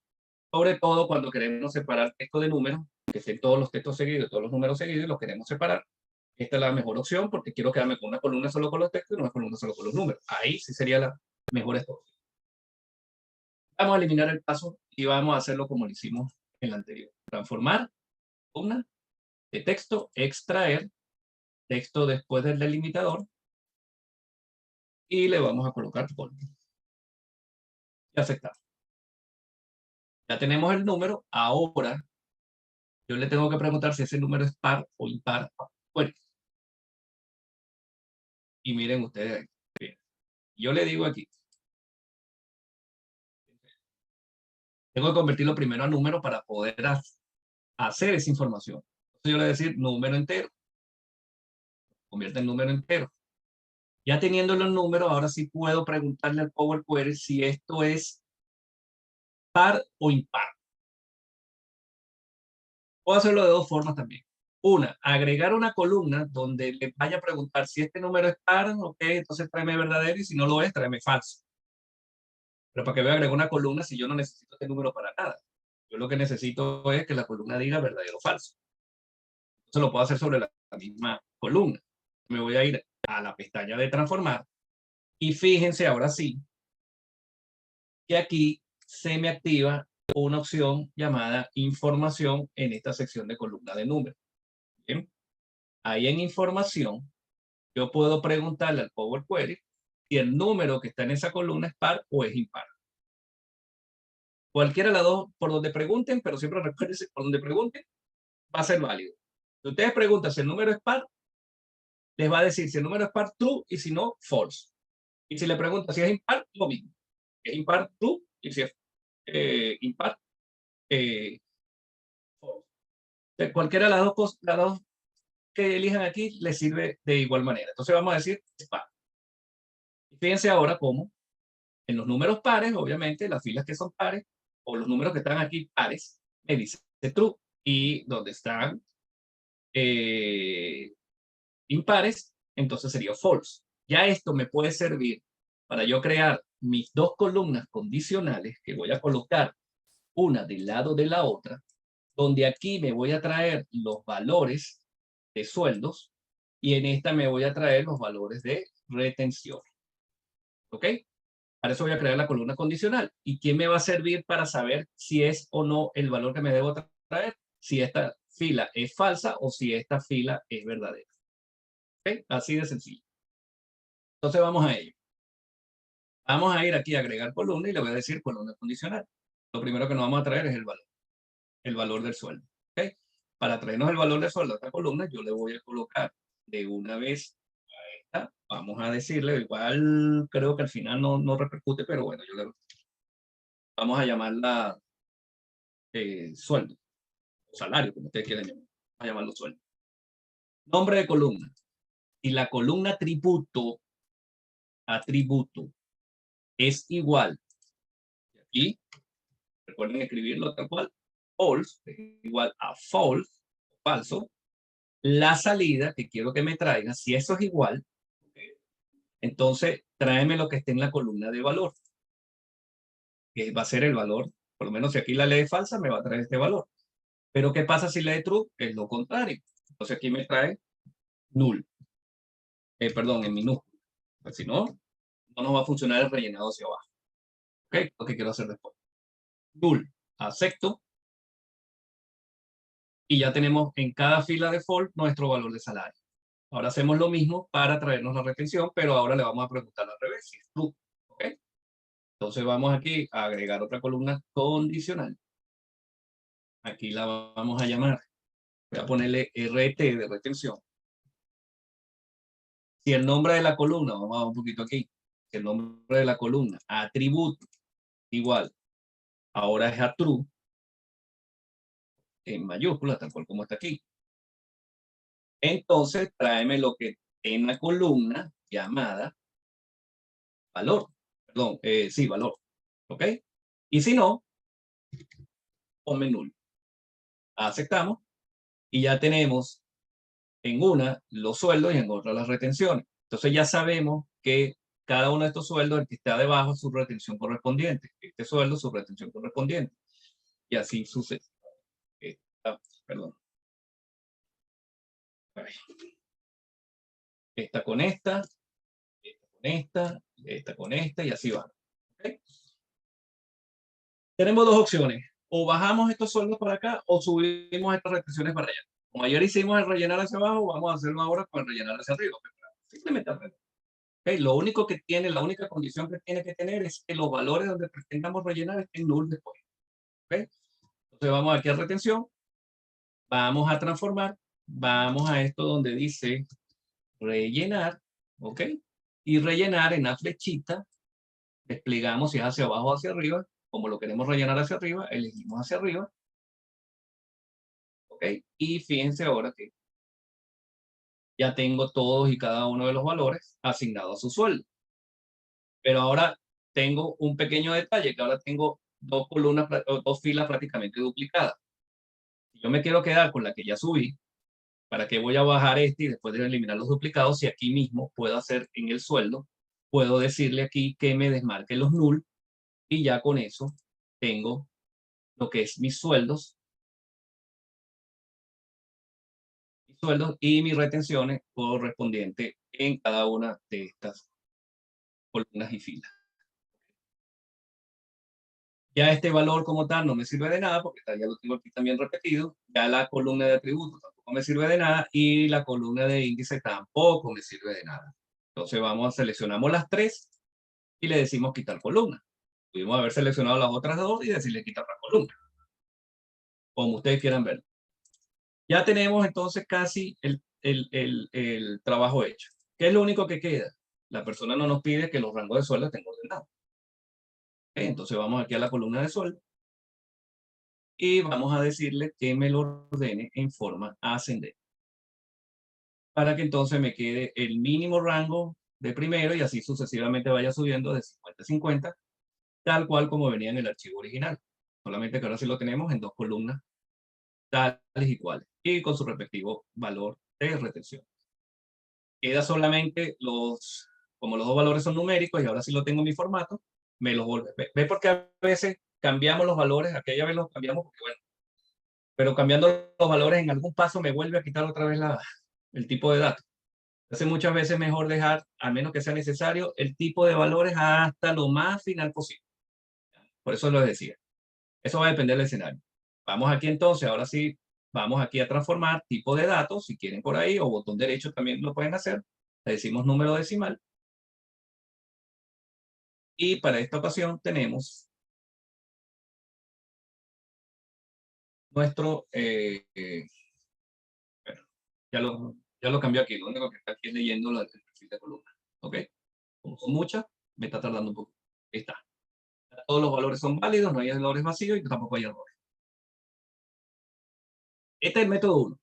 Sobre todo cuando queremos separar texto de números, que estén todos los textos seguidos, todos los números seguidos, los queremos separar. Esta es la mejor opción porque quiero quedarme con una columna solo con los textos y una columna solo con los números. Ahí sí sería la mejor opción. Vamos a eliminar el paso y vamos a hacerlo como lo hicimos en la anterior. Transformar columna de texto, extraer texto después del delimitador y le vamos a colocar columna. Y aceptar. Ya tenemos el número. Ahora yo le tengo que preguntar si ese número es par o impar. Bueno. Y miren ustedes aquí. Bien. Yo le digo aquí. Tengo que convertirlo primero a número para poder hacer esa información. Entonces yo le voy a decir número entero. Convierte en número entero. Ya teniendo los números, ahora sí puedo preguntarle al Power Query si esto es par o impar. Puedo hacerlo de dos formas también. Una, agregar una columna donde le vaya a preguntar si este número es par, ok, entonces tráeme verdadero y si no lo es, tráeme falso. Pero para que vea, agregar una columna si yo no necesito este número para nada. Yo lo que necesito es que la columna diga verdadero o falso. Entonces lo puedo hacer sobre la misma columna. Me voy a ir a la pestaña de transformar y fíjense ahora sí que aquí se me activa una opción llamada información en esta sección de columna de números. ¿Bien? Ahí en información yo puedo preguntarle al Power Query si el número que está en esa columna es par o es impar. Cualquiera de las dos, por donde pregunten, pero siempre recuerden, por donde pregunten, va a ser válido. Si ustedes preguntan si el número es par, les va a decir si el número es par, true, y si no, false. Y si le preguntan si es impar, lo mismo. Es impar, true, y si es impar, false. De cualquiera de las dos que elijan aquí les sirve de igual manera. Entonces vamos a decir es par. Fíjense ahora cómo en los números pares, obviamente, las filas que son pares, o los números que están aquí pares, me dice true. Y donde están impares, entonces sería false. Ya esto me puede servir para yo crear mis dos columnas condicionales que voy a colocar una del lado de la otra, donde aquí me voy a traer los valores de sueldos y en esta me voy a traer los valores de retención. ¿Ok? Para eso voy a crear la columna condicional. ¿Y quién me va a servir para saber si es o no el valor que me debo traer? Si esta fila es falsa o si esta fila es verdadera. ¿Ok? Así de sencillo. Entonces vamos a ello. Vamos a ir aquí a agregar columna y le voy a decir columna condicional. Lo primero que nos vamos a traer es el valor del sueldo. ¿Ok? Para traernos el valor del sueldo a esta columna, yo le voy a colocar de una vez a esta. Vamos a decirle, igual creo que al final no repercute, pero bueno, vamos a llamarla sueldo, o salario, como ustedes quieran llamar. Vamos a llamarlo sueldo. Nombre de columna. Y la columna atributo es igual. Y recuerden escribirlo tal cual. False es igual a false, falso. La salida que quiero que me traiga, si eso es igual, entonces tráeme lo que esté en la columna de valor. Que va a ser el valor, por lo menos si aquí la ley es falsa, me va a traer este valor. Pero ¿qué pasa si la de true? Es lo contrario. Entonces aquí me trae null. Perdón, en minúscula. Pues si no, no nos va a funcionar el rellenado hacia abajo. ¿Ok? Lo que quiero hacer después. Null. Acepto. y ya tenemos en cada fila default nuestro valor de salario. Ahora hacemos lo mismo para traernos la retención, pero ahora le vamos a preguntar al revés, si es true. ¿Ok? Entonces vamos aquí a agregar otra columna condicional. Aquí la vamos a llamar, voy a ponerle RT de retención. Si el nombre de la columna, vamos a un poquito aquí, si el nombre de la columna, atributo, igual, ahora es a true, en mayúscula, tal cual como está aquí. Entonces, tráeme lo que en la columna llamada valor. Perdón, sí, valor. ¿Ok? Y si no, ponme null. Aceptamos. Y ya tenemos en una los sueldos y en otra las retenciones. Entonces ya sabemos que cada uno de estos sueldos, el que está debajo, su retención correspondiente. Este sueldo, su retención correspondiente. Y así sucede. Perdón. Esta con esta, esta con esta, esta con esta, y así va. ¿Okay? Tenemos dos opciones. O bajamos estos sueldos para acá, o subimos estas retenciones para allá. Como ayer hicimos el rellenar hacia abajo, vamos a hacerlo ahora para rellenar hacia arriba. Simplemente aprender. ¿Okay? Lo único que tiene, la única condición que tiene que tener es que los valores donde pretendamos rellenar estén null después. ¿Okay? Entonces vamos aquí a retención, vamos a transformar, vamos a esto donde dice rellenar, ¿ok? Y rellenar en la flechita, desplegamos si es hacia abajo o hacia arriba, como lo queremos rellenar hacia arriba, elegimos hacia arriba, ¿ok? Y fíjense ahora que ya tengo todos y cada uno de los valores asignados a su sueldo. Pero ahora tengo un pequeño detalle, que ahora tengo dos columnas, dos filas prácticamente duplicadas. Si yo me quiero quedar con la que ya subí, ¿para qué voy a bajar este y después de eliminar los duplicados? Si aquí mismo puedo hacer en el sueldo, puedo decirle aquí que me desmarque los null y ya con eso tengo lo que es mis sueldos y mis retenciones correspondientes en cada una de estas columnas y filas. Ya este valor como tal no me sirve de nada porque ya lo tengo aquí también repetido. Ya la columna de atributos tampoco me sirve de nada y la columna de índice tampoco me sirve de nada. Entonces seleccionamos las tres y le decimos quitar columna. Pudimos haber seleccionado las otras dos y decirle quitar la columna. Como ustedes quieran ver. Ya tenemos entonces casi el trabajo hecho. ¿Qué es lo único que queda? La persona no nos pide que los rangos de sueldo estén ordenados. Entonces vamos aquí a la columna de sueldo y vamos a decirle que me lo ordene en forma ascendente. Para que entonces me quede el mínimo rango de primero y así sucesivamente vaya subiendo de 50 a 50, tal cual como venía en el archivo original. Solamente que ahora sí lo tenemos en dos columnas tales y cuales y con su respectivo valor de retención. Queda solamente como los dos valores son numéricos y ahora sí lo tengo en mi formato, me los vuelve. ¿Ve por qué a veces cambiamos los valores? Aquella vez los cambiamos porque bueno, pero cambiando los valores en algún paso me vuelve a quitar otra vez el tipo de datos. Entonces muchas veces es mejor dejar, a menos que sea necesario, el tipo de valores hasta lo más final posible. Por eso lo decía. Eso va a depender del escenario. Vamos aquí entonces, ahora sí, vamos aquí a transformar tipo de datos, si quieren por ahí, o botón derecho también lo pueden hacer. Le decimos número decimal. Y para esta ocasión tenemos nuestro, bueno, ya lo cambió aquí, lo único que está aquí es leyendo el perfil de columna. ¿Ok? Como son muchas, me está tardando un poco. Ahí está. Todos los valores son válidos, no hay valores vacíos y tampoco hay errores. Este es el método 1.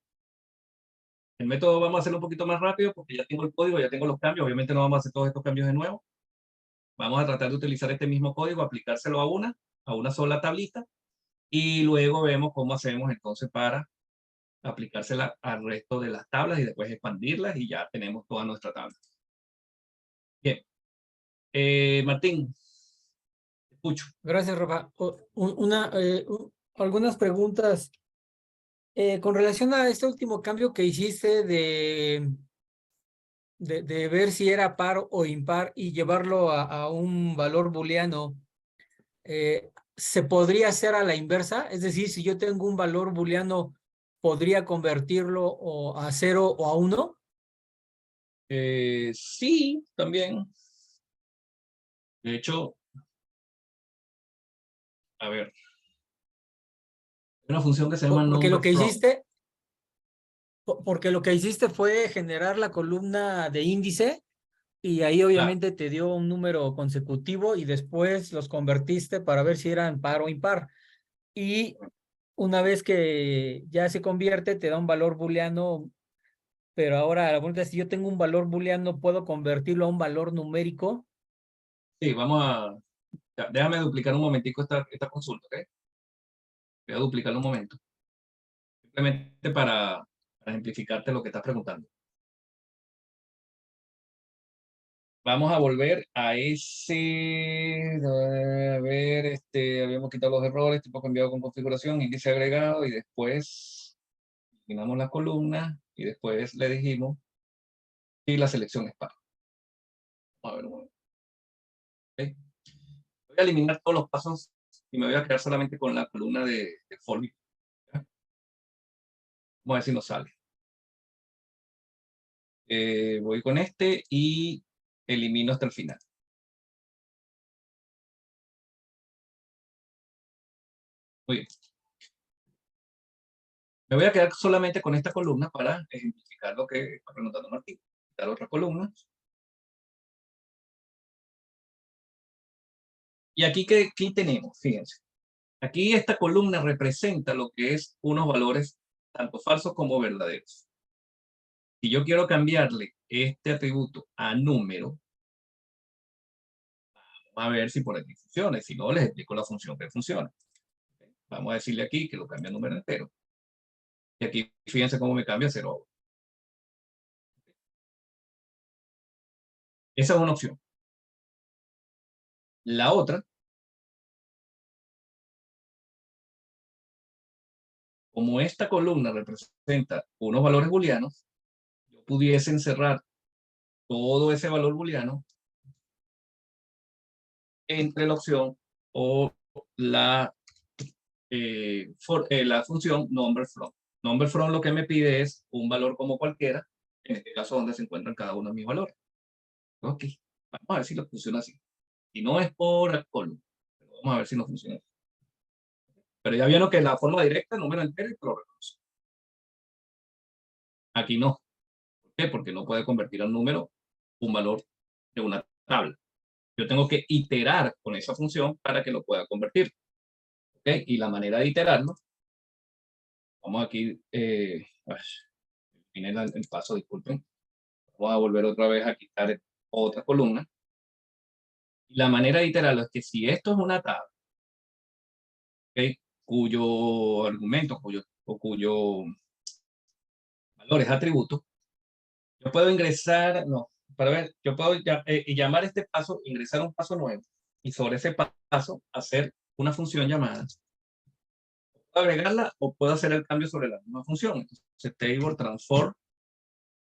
El método vamos a hacerlo un poquito más rápido porque ya tengo el código, ya tengo los cambios. Obviamente no vamos a hacer todos estos cambios de nuevo. Vamos a tratar de utilizar este mismo código, aplicárselo a una sola tablita. Y luego vemos cómo hacemos entonces para aplicársela al resto de las tablas y después expandirlas y ya tenemos toda nuestra tabla. Bien. Martín, te escucho. Gracias, Rafa. Algunas preguntas con relación a este último cambio que hiciste de ver si era par o impar y llevarlo a un valor booleano. ¿Se podría hacer a la inversa? Es decir, si yo tengo un valor booleano podría convertirlo o a 0 o a 1? Sí, también. De hecho, a ver, hay una función que se llama Porque lo number que from. hiciste, porque lo que hiciste fue generar la columna de índice y ahí Claro, obviamente te dio un número consecutivo y después los convertiste para ver si eran par o impar. Y una vez que ya se convierte, te da un valor booleano, pero ahora la pregunta es, si yo tengo un valor booleano, ¿puedo convertirlo a un valor numérico? sí, vamos a... Déjame duplicar un momentico esta consulta, ¿ok? Voy a duplicarlo un momento. Simplemente para ejemplificarte lo que estás preguntando. Vamos a volver a ese, a ver, habíamos quitado los errores, tipo cambiado con configuración, índice agregado, y después eliminamos las columnas, y después le dijimos, y la selección es par. Vamos a ver un momento. ¿Ok? Voy a eliminar todos los pasos, y me voy a quedar solamente con la columna de for loop. ¿Ya? Vamos a ver si nos sale. Voy con este, y elimino hasta el final. Muy bien. Me voy a quedar solamente con esta columna para ejemplificar lo que está preguntando Martín. Quitar otra columna. Y aquí, ¿qué tenemos? Fíjense. Aquí esta columna representa lo que es unos valores tanto falsos como verdaderos. Si yo quiero cambiarle este atributo a número, vamos a ver si por aquí funciona. Si no, les explico la función que funciona. Vamos a decirle aquí que lo cambia a número entero. Y aquí, fíjense cómo me cambia a 0. Esa es una opción. La otra, como esta columna representa unos valores booleanos, yo pudiese encerrar todo ese valor booleano entre la opción o la, la función number from. Number from lo que me pide es un valor como cualquiera, en este caso donde se encuentran cada uno de mis valores. Ok, vamos a ver si lo funciona así. Y no es por column, pero vamos a ver si no funciona así. Pero ya vieron que la forma directa, número entero, y lo reconoce. Aquí no. ¿Por qué? Porque no puede convertir al número un valor de una tabla. Yo tengo que iterar con esa función para que lo pueda convertir. ¿Ok? Y la manera de iterarlo, vamos aquí, tiene el paso, disculpen. Vamos a volver otra vez a quitar otra columna. Y la manera de iterarlo es que si esto es una tabla, ¿ok? Cuyo argumento, cuyo valor es atributo, yo puedo ingresar, no, para ver, yo puedo llamar este paso, ingresar un paso nuevo, y sobre ese paso hacer una función llamada. Puedo agregarla o puedo hacer el cambio sobre la misma función. Entonces, table transform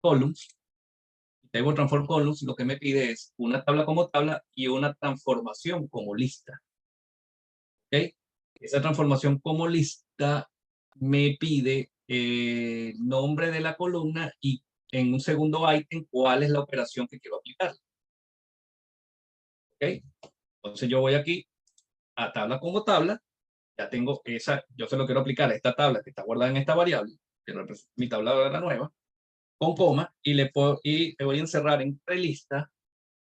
columns. Table transform columns lo que me pide es una tabla como tabla y una transformación como lista. ¿Ok? Esa transformación como lista me pide el nombre de la columna y en un segundo ítem cuál es la operación que quiero aplicar. ¿Ok? Entonces yo voy aquí a tabla como tabla. Ya tengo esa, yo se lo quiero aplicar a esta tabla que está guardada en esta variable, que representa mi tabla de la nueva, con coma, y le voy a encerrar entre lista.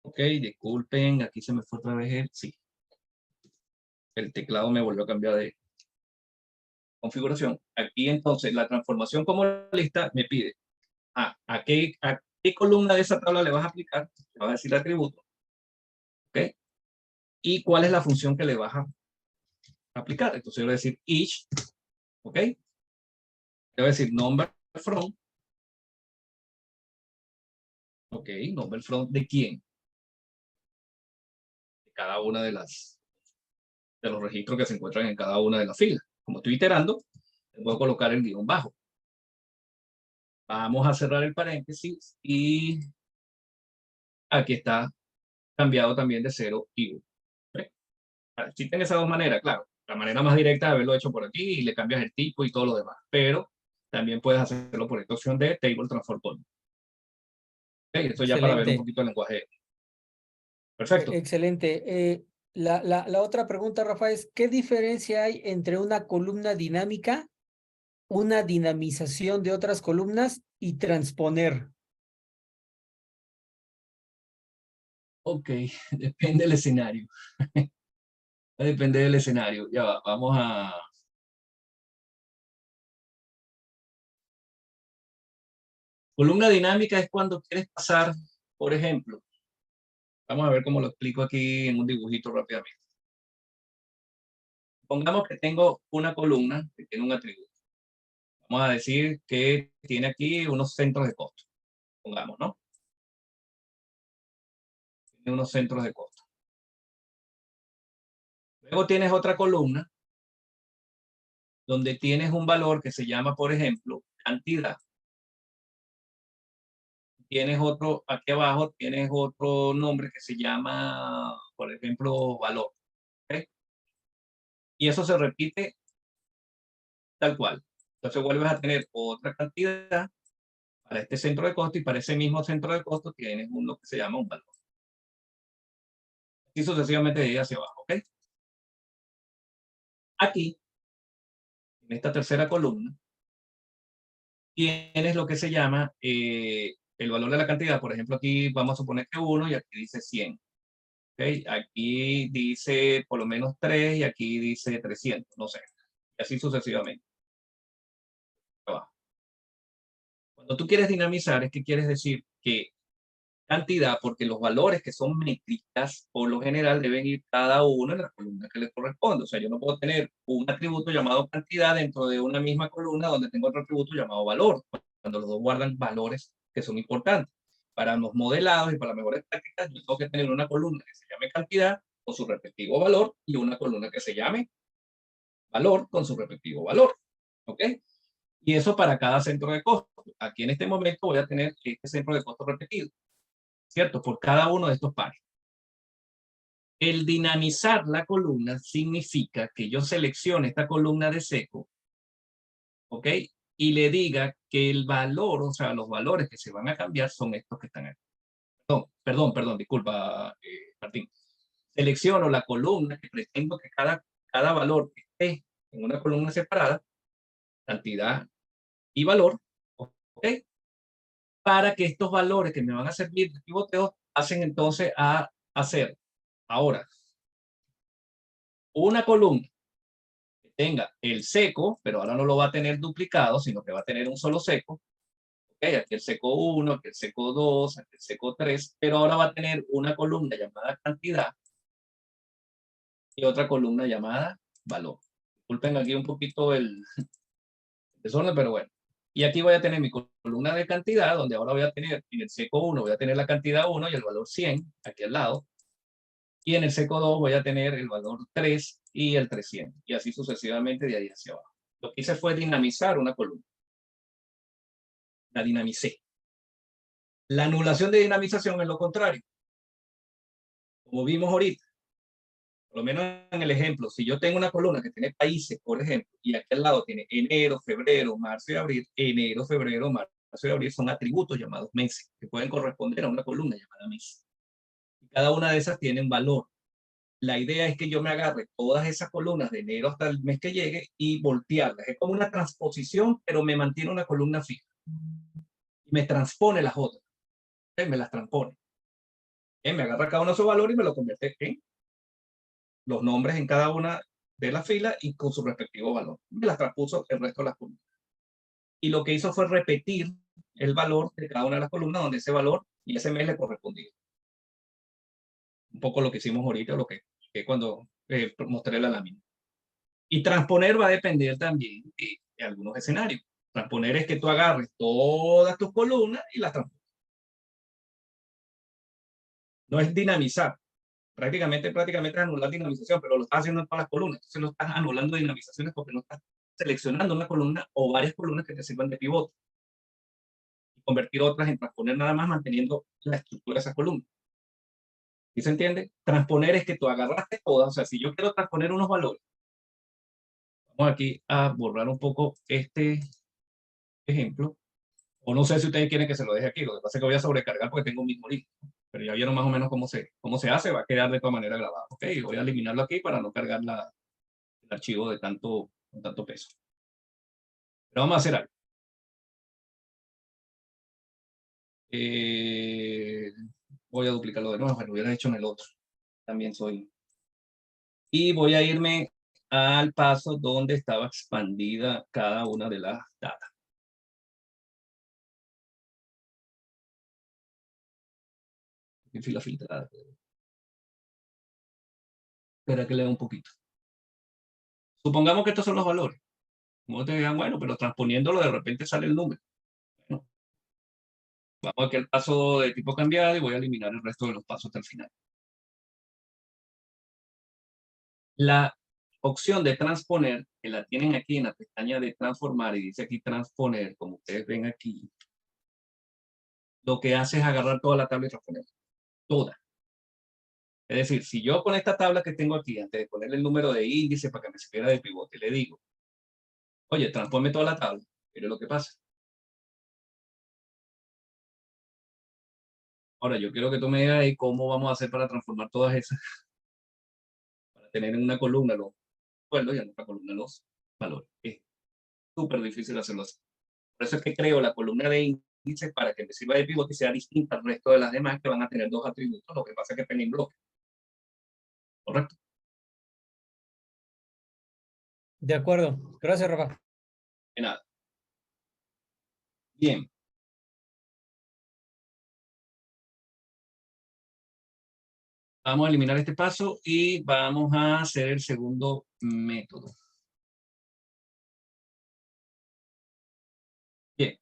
Ok, disculpen, aquí se me fue otra vez sí. El teclado me volvió a cambiar de configuración. Aquí entonces la transformación como lista me pide a qué columna de esa tabla le vas a aplicar, le vas a decir el atributo, ¿ok? Y cuál es la función que le vas a aplicar. Entonces yo voy a decir each, ¿ok? Le voy a decir number from, ¿ok? Number from de quién, de cada una de los registros que se encuentran en cada una de las filas. Como estoy iterando, puedo colocar el guión bajo. Vamos a cerrar el paréntesis y aquí está cambiado también de 0 y 1. ¿Okay? Existen esas dos maneras, claro. La manera más directa es haberlo hecho por aquí y le cambias el tipo y todo lo demás. Pero también puedes hacerlo por esta opción de Table Transform Column. Okay, esto ya para ver un Excelente. poquito el lenguaje. Perfecto. Excelente. La otra pregunta, Rafa, es ¿qué diferencia hay entre una columna dinámica, una dinamización de otras columnas y transponer? Ok, depende del escenario. Depende del escenario. Ya va, vamos a... Columna dinámica es cuando quieres pasar, por ejemplo, vamos a ver cómo lo explico aquí en un dibujito rápidamente. Pongamos que tengo una columna que tiene un atributo. Vamos a decir que tiene aquí unos centros de costo. Pongamos, ¿no? Tiene unos centros de costo. Luego tienes otra columna donde tienes un valor que se llama, por ejemplo, cantidad. Tienes otro, aquí abajo tienes otro nombre que se llama, por ejemplo, valor. ¿Okay? Y eso se repite tal cual. Entonces vuelves a tener otra cantidad para este centro de costo y para ese mismo centro de costo tienes uno que se llama un valor. Y sucesivamente de ahí hacia abajo. ¿Ok? Aquí, en esta tercera columna, tienes lo que se llama el valor de la cantidad. Por ejemplo, aquí vamos a suponer que 1 y aquí dice 100. ¿Okay? Aquí dice por lo menos 3 y aquí dice 300, no sé. Y así sucesivamente. Abajo. Cuando tú quieres dinamizar, es que quieres decir que cantidad, porque los valores que son métricas, por lo general deben ir cada uno en la columna que le corresponde. O sea, yo no puedo tener un atributo llamado cantidad dentro de una misma columna donde tengo otro atributo llamado valor, cuando los dos guardan valores que son importantes. Para los modelados y para las mejores prácticas, yo tengo que tener una columna que se llame cantidad con su respectivo valor y una columna que se llame valor con su respectivo valor. ¿Ok? Y eso para cada centro de costo. Aquí en este momento voy a tener este centro de costo repetido, ¿cierto? Por cada uno de estos pares. El dinamizar la columna significa que yo seleccione esta columna de seco, ¿ok? Y le diga que el valor, o sea, los valores que se van a cambiar son estos que están aquí. Perdón, disculpa, Martín. Selecciono la columna que pretendo que cada valor esté en una columna separada, cantidad y valor, ¿ok? Para que estos valores que me van a servir de pivoteo pasen entonces a hacer ahora una columna que tenga el seco, pero ahora no lo va a tener duplicado, sino que va a tener un solo seco. Okay, aquí el seco 1, aquí el seco 2, aquí el seco 3, pero ahora va a tener una columna llamada cantidad y otra columna llamada valor. Disculpen aquí un poquito el desorden, pero bueno. Y aquí voy a tener mi columna de cantidad, donde ahora voy a tener en el seco 1, voy a tener la cantidad 1 y el valor 100, aquí al lado. Y en el seco 2 voy a tener el valor 3 y el 300. Y así sucesivamente de ahí hacia abajo. Lo que hice fue dinamizar una columna. La dinamicé. La anulación de dinamización es lo contrario. Como vimos ahorita, por lo menos en el ejemplo, si yo tengo una columna que tiene países, por ejemplo, y aquí al lado tiene enero, febrero, marzo y abril, enero, febrero, marzo y abril son atributos llamados meses, que pueden corresponder a una columna llamada mes. Y cada una de esas tiene un valor. La idea es que yo me agarre todas esas columnas de enero hasta el mes que llegue y voltearlas. Es como una transposición, pero me mantiene una columna fija. Y me transpone las otras. Me las transpone. Me agarra cada uno de sus valores y me lo convierte en los nombres en cada una de las filas y con su respectivo valor. Me las transpuso el resto de las columnas. Y lo que hizo fue repetir el valor de cada una de las columnas donde ese valor y ese mes le correspondía. Un poco lo que hicimos ahorita, lo que cuando mostré la lámina. Y transponer va a depender también de algunos escenarios. Transponer es que tú agarres todas tus columnas y las transpones. No es dinamizar. Prácticamente es anular dinamización, pero lo estás haciendo en todas las columnas. Entonces no estás anulando dinamizaciones porque no estás seleccionando una columna o varias columnas que te sirvan de pivote. Y convertir otras en transponer nada más manteniendo la estructura de esas columnas. ¿Sí se entiende? Transponer es que tú agarraste todas. O sea, si yo quiero transponer unos valores, vamos aquí a borrar un poco este ejemplo. O no sé si ustedes quieren que se lo deje aquí. Lo que pasa es que voy a sobrecargar porque tengo un mismo link. Pero ya vieron más o menos cómo se hace. Va a quedar de todas maneras grabado. ¿Ok? Voy a eliminarlo aquí para no cargar el archivo de tanto peso. Pero vamos a hacer algo. Voy a duplicarlo de nuevo. Lo hubiera hecho en el otro. También soy. Y voy a irme al paso donde estaba expandida cada una de las datas. En fila filtrada. Espera que lea un poquito. Supongamos que estos son los valores. Como te digan, bueno, pero transponiéndolo de repente sale el número. Bueno, vamos aquí al paso de tipo cambiado y voy a eliminar el resto de los pasos hasta el final. La opción de transponer, que la tienen aquí en la pestaña de transformar y dice aquí transponer, como ustedes ven aquí, lo que hace es agarrar toda la tabla y transponerla. Toda. Es decir, si yo con esta tabla que tengo aquí, antes de ponerle el número de índice para que me sirviera de pivote, le digo, oye, transforme toda la tabla, mire lo que pasa. Ahora, yo quiero que tú me digas ahí cómo vamos a hacer para transformar todas esas, para tener en una columna los sueldos y en otra columna los valores. Es súper difícil hacerlo así. Por eso es que creo la columna de índice para que me sirva de pivote y sea distinta al resto de las demás que van a tener dos atributos. Lo que pasa es que estén en bloque. ¿Correcto? De acuerdo. Gracias, Rafa. De nada. Bien. Vamos a eliminar este paso y vamos a hacer el segundo método. Bien.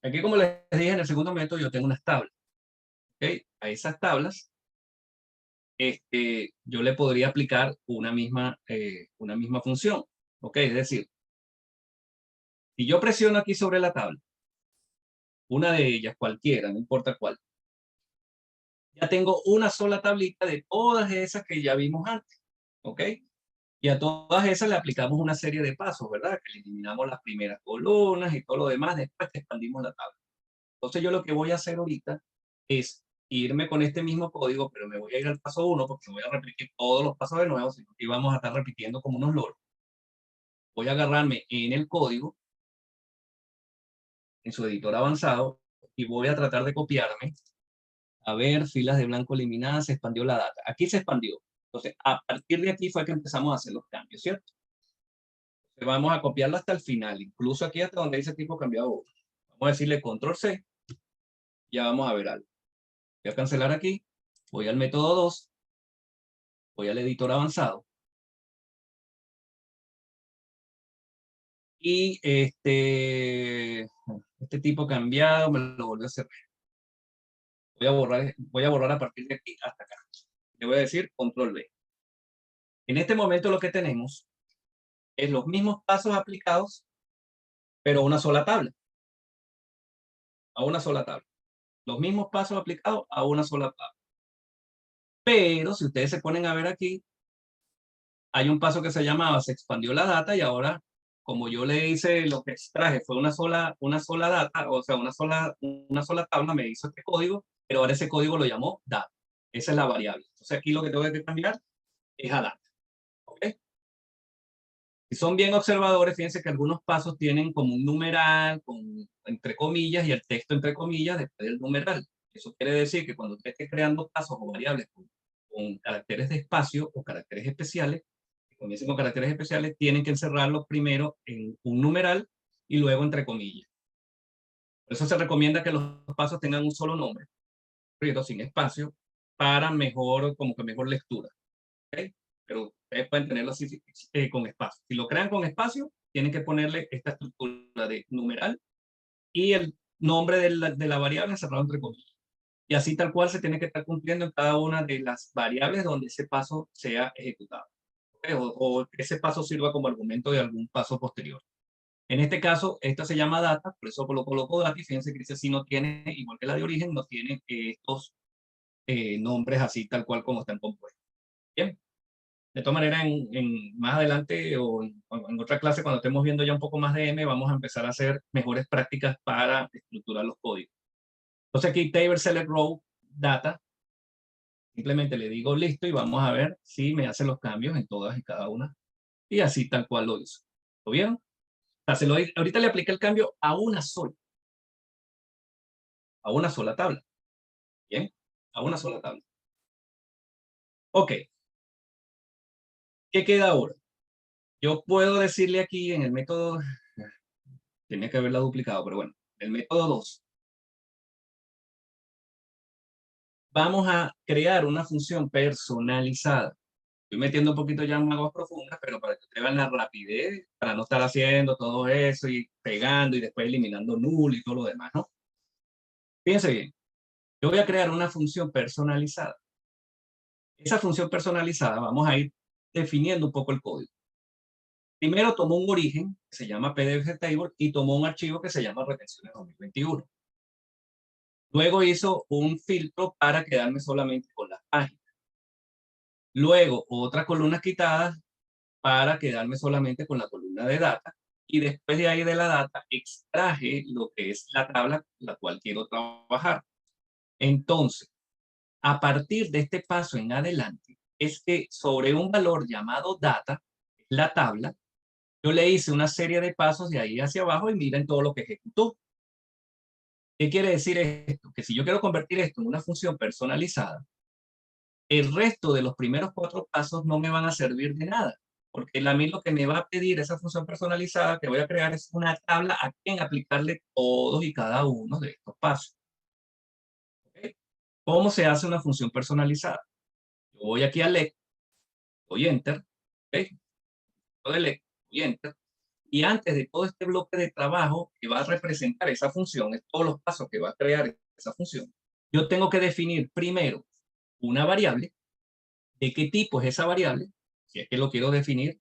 Aquí, como les dije, en el segundo método yo tengo unas tablas. ¿Okay? A esas tablas yo le podría aplicar una misma función. ¿Ok? Es decir, si yo presiono aquí sobre la tabla, una de ellas, cualquiera, no importa cuál, ya tengo una sola tablita de todas esas que ya vimos antes. ¿Ok? Y a todas esas le aplicamos una serie de pasos, ¿verdad? Que eliminamos las primeras columnas y todo lo demás después que expandimos la tabla. Entonces yo lo que voy a hacer ahorita es irme con este mismo código, pero me voy a ir al paso 1 porque no voy a repetir todos los pasos de nuevo, sino que vamos a estar repitiendo como unos loros. Voy a agarrarme en el código, en su editor avanzado, y voy a tratar de copiarme. A ver, filas de blanco eliminadas, se expandió la data. Aquí se expandió. Entonces, a partir de aquí fue que empezamos a hacer los cambios, ¿cierto? Entonces, vamos a copiarlo hasta el final, incluso aquí hasta donde dice tipo cambiado. Vamos a decirle control C. Ya vamos a ver algo. Voy a cancelar aquí. Voy al método 2. Voy al editor avanzado. Y este tipo cambiado me lo volvió a cerrar. Voy a borrar a partir de aquí hasta acá. Le voy a decir control B. En este momento lo que tenemos es los mismos pasos aplicados, pero a una sola tabla. A una sola tabla. Los mismos pasos aplicados a una sola tabla. Pero si ustedes se ponen a ver aquí, hay un paso que se llamaba, se expandió la data y ahora, como yo le hice lo que extraje, fue una sola data, o sea, una sola tabla, me hizo este código, pero ahora ese código lo llamó data. Esa es la variable. Entonces aquí lo que tengo que cambiar es a data. ¿Ok? Si son bien observadores, fíjense que algunos pasos tienen como un numeral, entre comillas, y el texto entre comillas después del numeral. Eso quiere decir que cuando usted esté creando pasos o variables con caracteres de espacio o caracteres especiales, que comiencen con caracteres especiales, tienen que encerrarlos primero en un numeral y luego entre comillas. Por eso se recomienda que los pasos tengan un solo nombre, pero sin espacio, para como que mejor lectura. ¿Okay? Pero ustedes pueden tenerlo así con espacio. Si lo crean con espacio, tienen que ponerle esta estructura de numeral y el nombre de la variable encerrado entre comillas. Y así tal cual se tiene que estar cumpliendo en cada una de las variables donde ese paso sea ejecutado. ¿Okay? O ese paso sirva como argumento de algún paso posterior. En este caso, esta se llama data, por eso coloco data y fíjense que dice si no tiene, igual que la de origen, no tiene estos nombres así tal cual como están compuestos. Bien. De todas maneras, más adelante o en otra clase, cuando estemos viendo ya un poco más de M, vamos a empezar a hacer mejores prácticas para estructurar los códigos. Entonces aquí table select row data, simplemente le digo listo y vamos a ver si me hace los cambios en todas y cada una. Y así tal cual lo hizo. ¿Lo vieron? O sea, ahorita le apliqué el cambio a una sola tabla. Bien, a una sola tabla. Ok. ¿Qué queda ahora? Yo puedo decirle aquí en el método, tenía que haberla duplicado, pero bueno, el método 2. Vamos a crear una función personalizada. Estoy metiendo un poquito ya en aguas profundas, pero para que ustedes vean la rapidez, para no estar haciendo todo eso y pegando y después eliminando null y todo lo demás, ¿no? Fíjense bien, yo voy a crear una función personalizada. Esa función personalizada vamos a ir definiendo un poco el código. Primero tomó un origen que se llama PDF Table y tomó un archivo que se llama Retenciones 2021. Luego hizo un filtro para quedarme solamente con las páginas. Luego otras columnas quitadas para quedarme solamente con la columna de data. Y después de ahí de la data extraje lo que es la tabla la cual quiero trabajar. Entonces, a partir de este paso en adelante, es que sobre un valor llamado data, la tabla, yo le hice una serie de pasos de ahí hacia abajo y miren todo lo que ejecutó. ¿Qué quiere decir esto? Que si yo quiero convertir esto en una función personalizada, el resto de los primeros 4 pasos no me van a servir de nada, porque a mí lo que me va a pedir esa función personalizada que voy a crear es una tabla a quien aplicarle todos y cada uno de estos pasos. ¿Okay? ¿Cómo se hace una función personalizada? Yo voy aquí a let, doy enter, ¿okay? Doy let, doy enter, y antes de todo este bloque de trabajo que va a representar esa función, es todos los pasos que va a crear esa función, yo tengo que definir primero una variable. ¿De qué tipo es esa variable? Si es que lo quiero definir,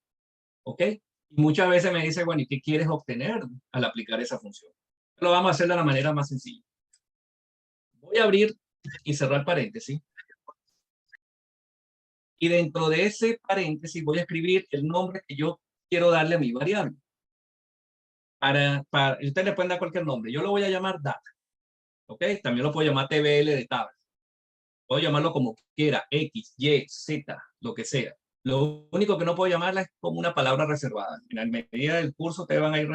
¿ok? Y muchas veces me dice, bueno, ¿y qué quieres obtener al aplicar esa función? Lo vamos a hacer de la manera más sencilla. Voy a abrir y cerrar paréntesis. Y dentro de ese paréntesis voy a escribir el nombre que yo quiero darle a mi variable. Ustedes le pueden dar cualquier nombre. Yo lo voy a llamar data. ¿Ok? También lo puedo llamar TBL de tabla. Puedo llamarlo como quiera, X, Y, Z, lo que sea. Lo único que no puedo llamarla es como una palabra reservada. En la medida del curso te van a ir,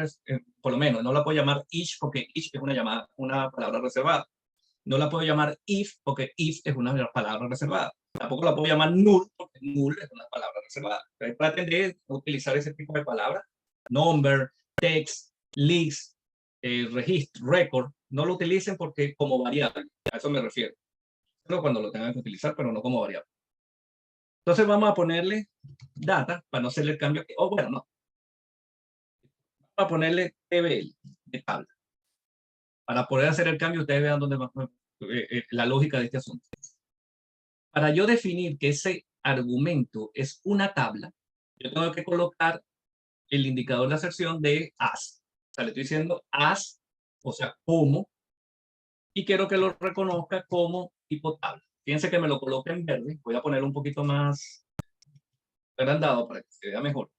por lo menos, no la puedo llamar each porque each es una palabra reservada. No la puedo llamar if porque if es una palabra reservada. Tampoco la puedo llamar null porque null es una palabra reservada. Traten de utilizar ese tipo de palabras. Number, text, list, registro, record. No lo utilicen porque como variable. A eso me refiero. Solo cuando lo tengan que utilizar, pero no como variable. Entonces vamos a ponerle data para no hacerle el cambio. Bueno, no. Vamos a ponerle TBL de tabla. Para poder hacer el cambio, ustedes vean dónde va la lógica de este asunto. Para yo definir que ese argumento es una tabla, yo tengo que colocar el indicador de aserción de as. O sea, le estoy diciendo as, o sea, como, y quiero que lo reconozca como tipo tabla. Fíjense que me lo coloque en verde. Voy a ponerlo un poquito más agrandado para que se vea mejor.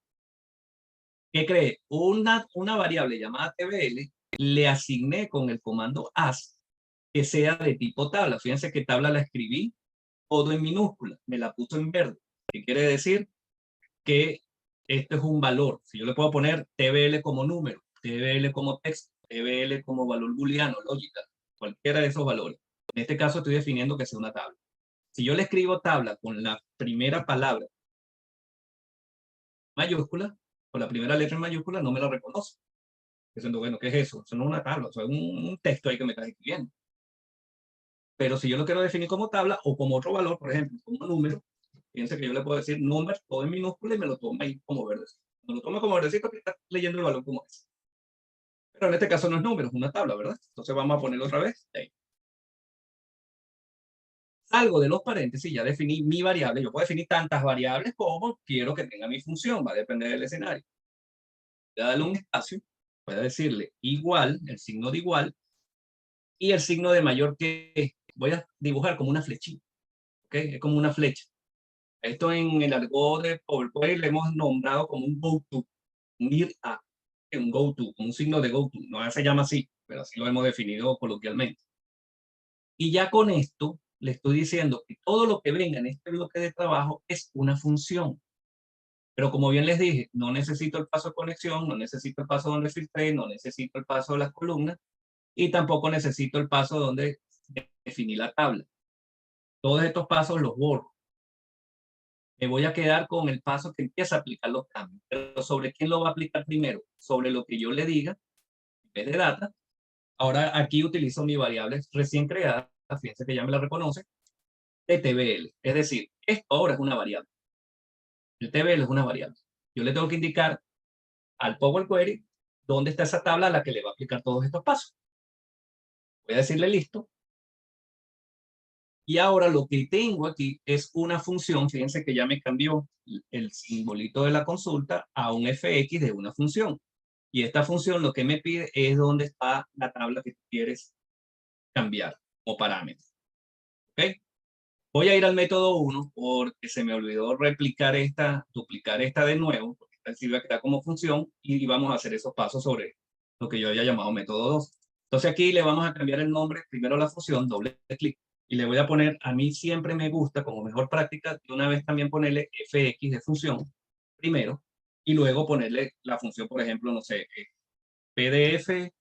¿Qué cree? Una variable llamada TBL le asigné con el comando as que sea de tipo tabla. Fíjense que tabla la escribí todo en minúscula, me la puso en verde. ¿Qué quiere decir? Que esto es un valor. Si yo le puedo poner TBL como número, TBL como texto, TBL como valor booleano, lógica, cualquiera de esos valores. En este caso estoy definiendo que sea una tabla. Si yo le escribo tabla con la primera palabra mayúscula, con la primera letra en mayúscula, no me la reconoce. Diciendo, bueno, ¿qué es eso? Eso no es una tabla, eso es un texto ahí que me está escribiendo. Pero si yo lo quiero definir como tabla o como otro valor, por ejemplo, como número, fíjense que yo le puedo decir number todo en minúscula y me lo toma ahí como verdecito. Me lo toma como verdecito que está leyendo el valor como es. Pero en este caso no es número, es una tabla, ¿verdad? Entonces vamos a ponerlo otra vez. Ahí. Salgo de los paréntesis, ya definí mi variable. Yo puedo definir tantas variables como quiero que tenga mi función, va a depender del escenario. Voy a darle un espacio, voy a decirle igual, el signo de igual, y el signo de mayor que voy a dibujar como una flechita. ¿Okay? Es como una flecha. Esto en el argot de Power Query le hemos nombrado como un go-to, un ir a, un go-to, un signo de go-to. No se llama así, pero así lo hemos definido coloquialmente. Y ya con esto le estoy diciendo que todo lo que venga en este bloque de trabajo es una función. Pero como bien les dije, no necesito el paso de conexión, no necesito el paso donde filtré, no necesito el paso de las columnas y tampoco necesito el paso donde definí la tabla. Todos estos pasos los borro. Me voy a quedar con el paso que empieza a aplicar los cambios. Pero ¿sobre quién lo va a aplicar primero? Sobre lo que yo le diga, en vez de data. Ahora aquí utilizo mi variable recién creada, fíjense que ya me la reconoce, de TBL. Es decir, esto ahora es una variable. El TBL es una variable. Yo le tengo que indicar al Power Query dónde está esa tabla a la que le va a aplicar todos estos pasos. Voy a decirle listo. Y ahora lo que tengo aquí es una función, fíjense que ya me cambió el simbolito de la consulta a un fx de una función. Y esta función lo que me pide es dónde está la tabla que tú quieres cambiar como parámetro. ¿Ok? Voy a ir al método 1 porque se me olvidó duplicar esta de nuevo, porque esta sirve a quedar como función y vamos a hacer esos pasos sobre lo que yo había llamado método 2. Entonces aquí le vamos a cambiar el nombre, primero a la función, doble clic, y le voy a poner, a mí siempre me gusta como mejor práctica, de una vez también ponerle fx de función, primero, y luego ponerle la función, por ejemplo, no sé, pdf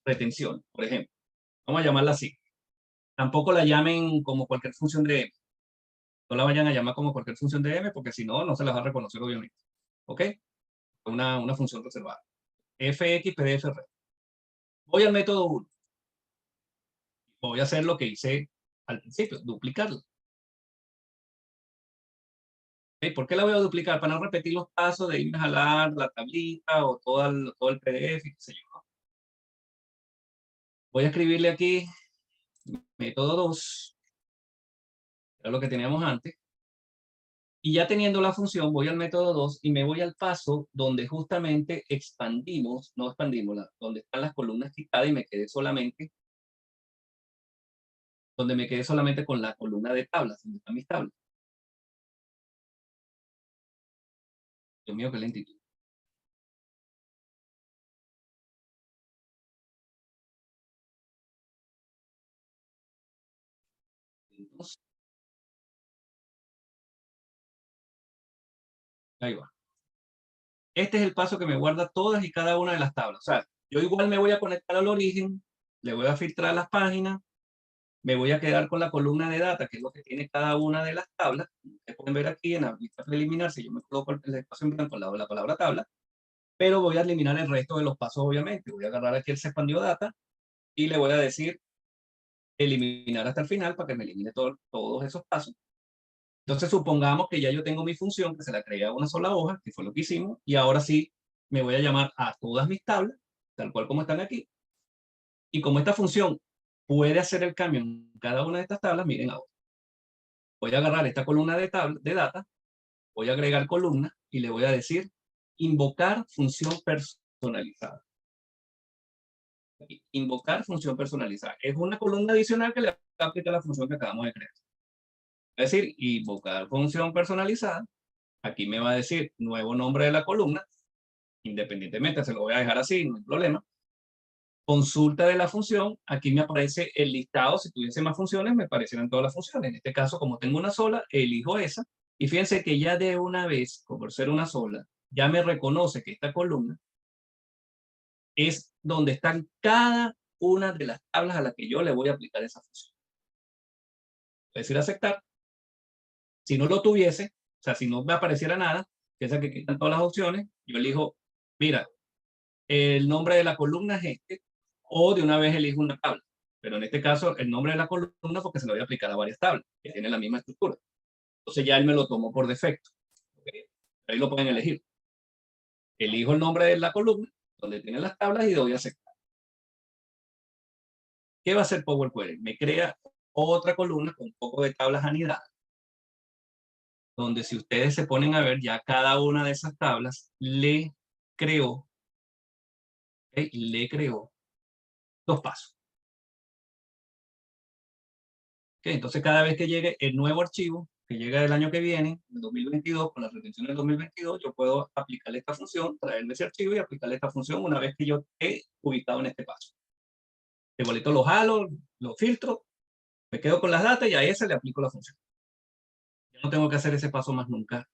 retención, por ejemplo. Vamos a llamarla así. Tampoco la llamen como cualquier función de M. No la vayan a llamar como cualquier función de M, porque si no, no se las va a reconocer, obviamente. ¿Ok? Una función reservada. fx pdf red. Voy al método 1. Voy a hacer lo que hice al principio, duplicarla. ¿Okay? ¿Por qué la voy a duplicar? Para no repetir los pasos de irme a jalar la tablita o todo el PDF, qué sé yo. Voy a escribirle aquí método 2, era lo que teníamos antes. Y ya teniendo la función, voy al método 2 y me voy al paso donde justamente donde están las columnas quitadas y donde me quedé solamente con la columna de tablas, donde están mis tablas. Dios mío, qué lentitud. Entonces, ahí va. Este es el paso que me guarda todas y cada una de las tablas. O sea, yo igual me voy a conectar al origen, le voy a filtrar las páginas, me voy a quedar con la columna de data, que es lo que tiene cada una de las tablas. Ustedes pueden ver aquí en la vista preliminar, si yo me coloco el espacio en blanco al lado de la palabra tabla, pero voy a eliminar el resto de los pasos, obviamente. Voy a agarrar aquí el se expandió data y le voy a decir eliminar hasta el final para que me elimine todos esos pasos. Entonces supongamos que ya yo tengo mi función, que se la creé a una sola hoja, que fue lo que hicimos, y ahora sí me voy a llamar a todas mis tablas, tal cual como están aquí. Y como esta función puede hacer el cambio en cada una de estas tablas, miren ahora. Voy a agarrar esta columna de data, voy a agregar columna y le voy a decir invocar función personalizada. Invocar función personalizada. Es una columna adicional que le aplica la función que acabamos de crear. Es decir, invocar función personalizada. Aquí me va a decir nuevo nombre de la columna. Independientemente, se lo voy a dejar así, no hay problema. Consulta de la función. Aquí me aparece el listado. Si tuviese más funciones, me aparecieran todas las funciones. En este caso, como tengo una sola, elijo esa. Y fíjense que ya de una vez, por ser una sola, ya me reconoce que esta columna es donde están cada una de las tablas a las que yo le voy a aplicar esa función. Voy a decir aceptar. Si no lo tuviese, o sea, si no me apareciera nada, piensa que quitan todas las opciones, yo elijo, mira, el nombre de la columna es este, o de una vez elijo una tabla. Pero en este caso, el nombre de la columna porque se lo voy a aplicar a varias tablas, que tienen la misma estructura. Entonces ya él me lo tomó por defecto. ¿Okay? Ahí lo pueden elegir. Elijo el nombre de la columna, donde tienen las tablas y doy a aceptar. ¿Qué va a hacer Power Query? Me crea otra columna con un poco de tablas anidadas, donde si ustedes se ponen a ver, ya cada una de esas tablas le creó dos pasos. ¿Okay? Entonces cada vez que llegue el nuevo archivo, que llega del año que viene, el 2022, con la retención del 2022, yo puedo aplicarle esta función, traerme ese archivo y aplicarle esta función una vez que yo esté ubicado en este paso. Igualito lo jalo, lo filtro, me quedo con las datas y a ese le aplico la función. Yo no tengo que hacer ese paso más nunca,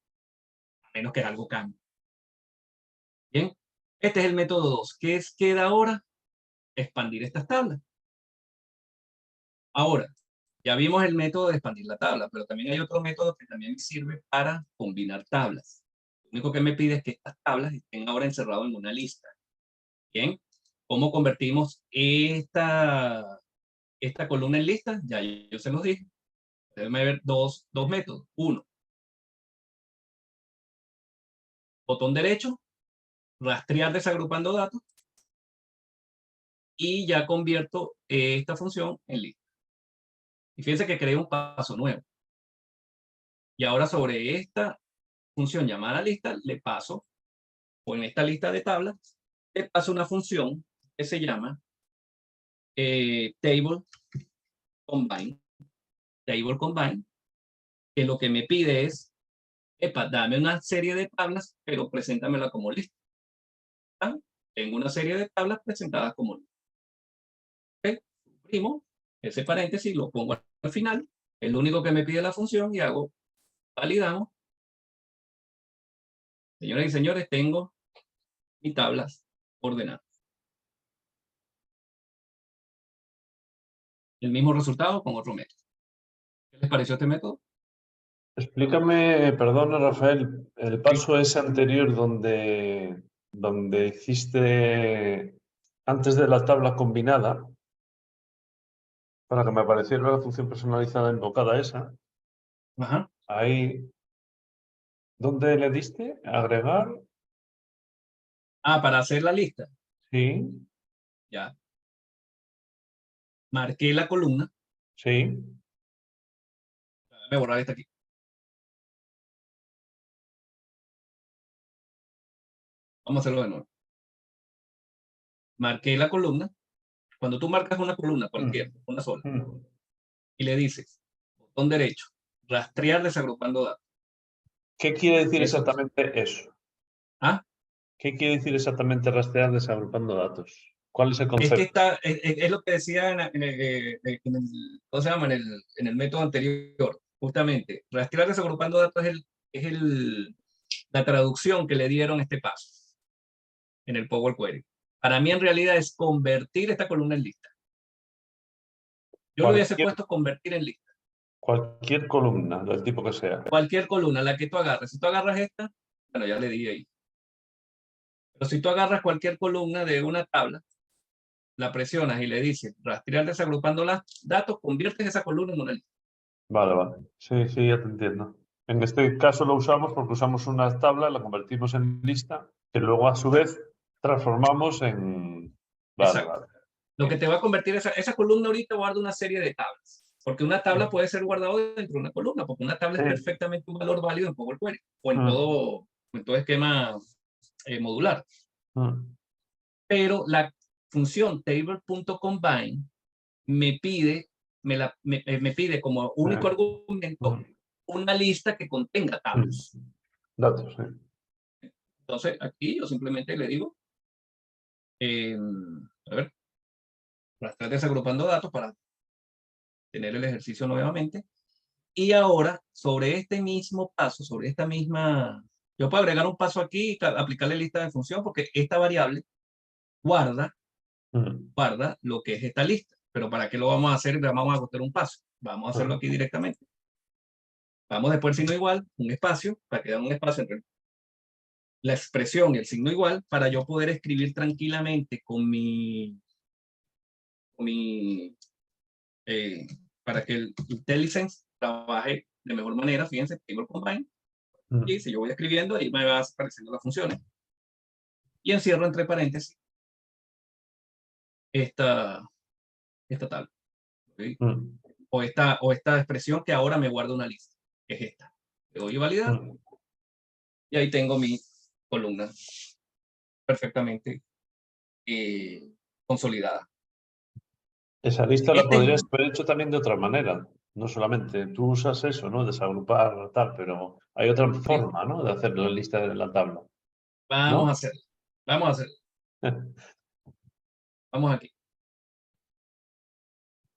a menos que algo cambie. Bien, este es el método 2. ¿Qué queda ahora? Expandir estas tablas. Ahora, ya vimos el método de expandir la tabla, pero también hay otro método que también sirve para combinar tablas. Lo único que me pide es que estas tablas estén ahora encerradas en una lista. Bien, ¿cómo convertimos esta columna en lista? Ya yo se los dije. Déjenme ver dos métodos. Uno, botón derecho, rastrear desagrupando datos, y ya convierto esta función en lista. Y fíjense que creé un paso nuevo. Y ahora sobre esta función llamada lista, le paso, o en esta lista de tablas, le paso una función que se llama table combine. Table combine, que lo que me pide es, epa, dame una serie de tablas, pero preséntamela como lista. ¿Ah? Tengo una serie de tablas presentadas como lista. ¿Okay? Suprimo ese paréntesis, lo pongo al final, es lo único que me pide la función y hago, validamos. Señoras y señores, tengo mis tablas ordenadas. El mismo resultado con otro método. ¿Qué les pareció este método? Explícame, perdona Rafael, el paso ese anterior donde hiciste antes de la tabla combinada, para que me apareciera la función personalizada invocada esa. Ajá. Ahí, ¿dónde le diste? Agregar. Ah, para hacer la lista. Sí, Ya. Marqué la columna. sí. Déjame borrar esta aquí. Vamos a hacerlo de nuevo. Marqué la columna. Cuando tú marcas una columna cualquiera, una sola, y le dices, botón derecho, rastrear desagrupando datos. ¿Qué quiere decir Eso. exactamente eso? ¿Ah? ¿Qué quiere decir exactamente rastrear desagrupando datos? ¿Cuál es el Es que concepto? es lo que decía ¿cómo se llama? En el método anterior. Justamente, rastrear desagrupando datos es la traducción que le dieron a este paso en el Power Query. Para mí en realidad es convertir esta columna en lista. Yo lo hubiese puesto convertir en lista. Cualquier columna, del tipo que sea. Cualquier columna, la que tú agarres. Si tú agarras esta, bueno, ya le di ahí. Pero si tú agarras cualquier columna de una tabla, la presionas y le dices rastrear desagrupando los datos, conviertes esa columna en una lista. Vale, vale. Sí, sí, ya te entiendo. En este caso lo usamos porque usamos una tabla, la convertimos en lista, que luego a su vez transformamos en... Vale, Exacto. vale. Lo que te va a convertir esa columna ahorita guarda una serie de tablas. Porque una tabla puede ser guardada dentro de una columna, porque una tabla es perfectamente un valor válido en Power Query o en todo esquema modular. Pero la función table.combine me pide como único argumento una lista que contenga tablas. Datos, sí. Entonces, aquí yo simplemente le digo, a ver, estar desagrupando datos para tener el ejercicio nuevamente. Y ahora, sobre este mismo paso, sobre esta misma, yo puedo agregar un paso aquí y aplicarle lista de función porque esta variable guarda lo que es esta lista. Pero ¿para qué lo vamos a hacer? Vamos a coger un paso. Vamos a hacerlo aquí directamente. Vamos después el signo igual, un espacio, para que haya un espacio entre la expresión y el signo igual, para yo poder escribir tranquilamente con para que el IntelliSense trabaje de mejor manera. Fíjense, table combine. Y si yo voy escribiendo, ahí me va apareciendo las funciones. Y encierro entre paréntesis esta tabla. ¿Okay? O esta expresión que ahora me guarda una lista, que es esta. Le doy validar. Y ahí tengo mi columna perfectamente consolidada. Esa lista la podrías haber hecho también de otra manera. No solamente tú usas eso, ¿no? Desagrupar tal, pero hay otra Sí, forma, ¿no? De hacer la lista de la tabla, vamos a ¿no? hacerlo. Vamos a hacerlo. Vamos aquí.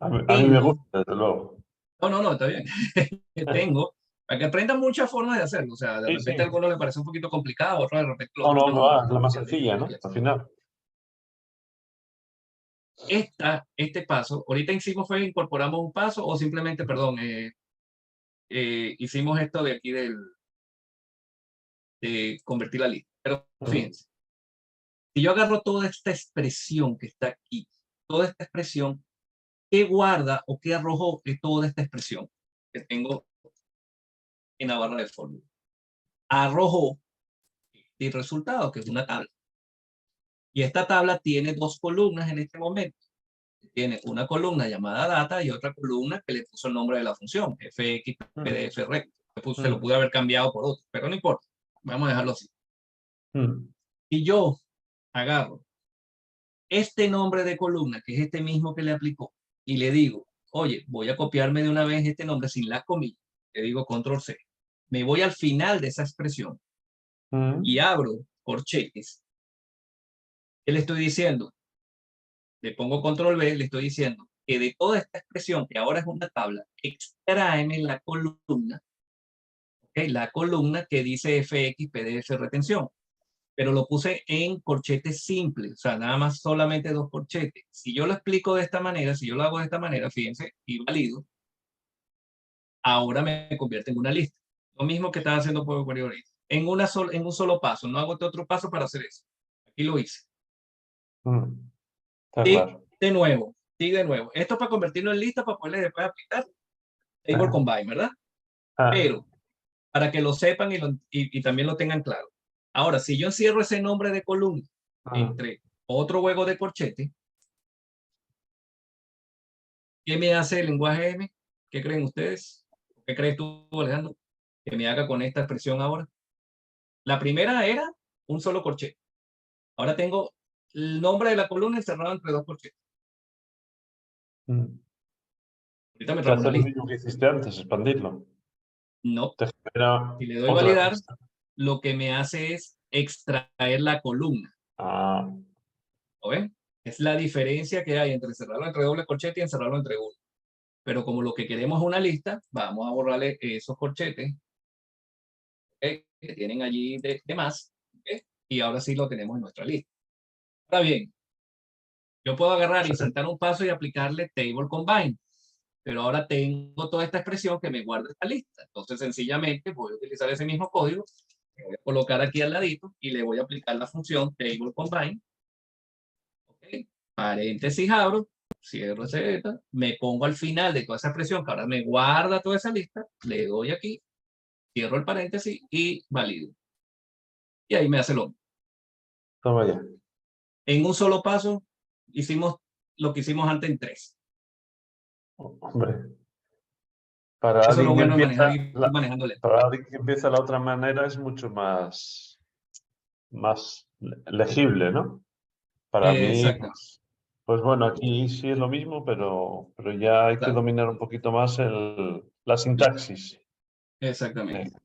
A mí me Tengo, gusta, desde luego. no, está bien. Tengo, para que aprendan muchas formas de hacerlo. O sea, de Sí, sí. repente a algunos les parece un poquito complicado, a otros de repente lo No, no, usan no, es la más de sencilla, ¿no? Al final. este paso, ahorita hicimos fue incorporamos un paso o simplemente, perdón, hicimos esto de aquí de convertir la lista. Pero fíjense, si yo agarro toda esta expresión que está aquí, toda esta expresión, ¿qué guarda o qué arrojó de toda esta expresión que tengo en la barra de fórmula? Arrojó el resultado, que es una tabla. Y esta tabla tiene dos columnas en este momento. Tiene una columna llamada data y otra columna que le puso el nombre de la función, fx, pdf, rect. Se lo pude haber cambiado por otro, pero no importa. Vamos a dejarlo así. Y yo agarro este nombre de columna, que es este mismo que le aplicó, y le digo, oye, voy a copiarme de una vez este nombre sin las comillas. Le digo control C. Me voy al final de esa expresión y abro corchetes. ¿Qué le estoy diciendo? Le pongo control B, le estoy diciendo que de toda esta expresión, que ahora es una tabla, extráeme la columna, ¿okay? La columna que dice FX, PDF, retención. Pero lo puse en corchetes simples, o sea, nada más solamente dos corchetes. Si yo lo explico de esta manera, si yo lo hago de esta manera, fíjense, y valido, ahora me convierte en una lista. Lo mismo que estaba haciendo por ahorita. En un solo paso, no hago otro paso para hacer eso. Aquí lo hice. Está Y claro. de nuevo, y de nuevo. Esto es para convertirlo en lista, para poderle después aplicar Table Combine, ¿verdad? Pero para que lo sepan y también lo tengan claro. Ahora, si yo encierro ese nombre de columna entre otro juego de corchete, ¿qué me hace el lenguaje M? ¿Qué creen ustedes? ¿Qué crees tú, Alejandro? Que me haga con esta expresión ahora. La primera era un solo corchete. Ahora tengo el nombre de la columna encerrado entre dos corchetes. Ahorita me Te trajo hace una lo lista. mismo que hiciste antes, expandirlo. No. Te genera Si le doy otra validar, lista. lo que me hace es extraer la columna. ¿Lo ven? Es la diferencia que hay entre encerrarlo entre doble corchete y encerrarlo entre uno. Pero como lo que queremos es una lista, vamos a borrarle esos corchetes, ¿okay? Que tienen allí de más, ¿okay? Y ahora sí lo tenemos en nuestra lista. Ahora bien, yo puedo agarrar y saltar un paso y aplicarle Table Combine, pero ahora tengo toda esta expresión que me guarda esta lista. Entonces, sencillamente voy a utilizar ese mismo código, lo voy a colocar aquí al ladito y le voy a aplicar la función Table Combine. ¿Okay? Paréntesis abro, cierro ese beta, me pongo al final de toda esa expresión que ahora me guarda toda esa lista, le doy aquí, cierro el paréntesis y valido. Y ahí me hace lo mismo. Toma ya. En un solo paso hicimos lo que hicimos antes en 3. Hombre, para Eso es lo alguien que bueno de empieza manejar y manejando lento. para alguien que empieza la otra manera es mucho más legible, ¿no? Para mí, Exacto. pues bueno, aquí sí es lo mismo, pero ya hay que Claro, dominar un poquito más la sintaxis. exactamente.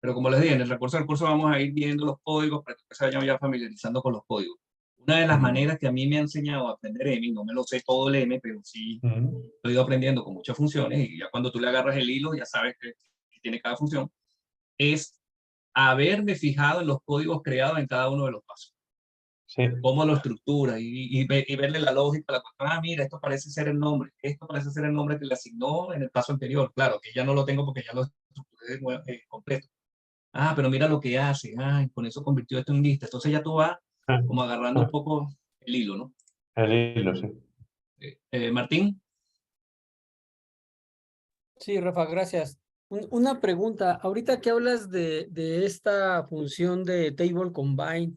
Pero como les dije, en el recurso del curso vamos a ir viendo los códigos para que se vayan ya familiarizando con los códigos. Una de las maneras que a mí me ha enseñado a aprender M, no me lo sé todo el M, pero sí lo he ido aprendiendo con muchas funciones y ya cuando tú le agarras el hilo ya sabes que tiene cada función, es haberme fijado en los códigos creados en cada uno de los pasos. Sí. Cómo lo estructura y verle la lógica. Mira, esto parece ser el nombre. Esto parece ser el nombre que le asignó en el paso anterior. Claro, que ya no lo tengo porque ya lo estructuré de nuevo, completo. Pero mira lo que hace. Con eso convirtió esto en lista. Entonces ya tú vas como agarrando un poco el hilo, ¿no? El hilo, sí. Martín. Sí, Rafa, gracias. Una pregunta, ahorita que hablas de esta función de Table Combine,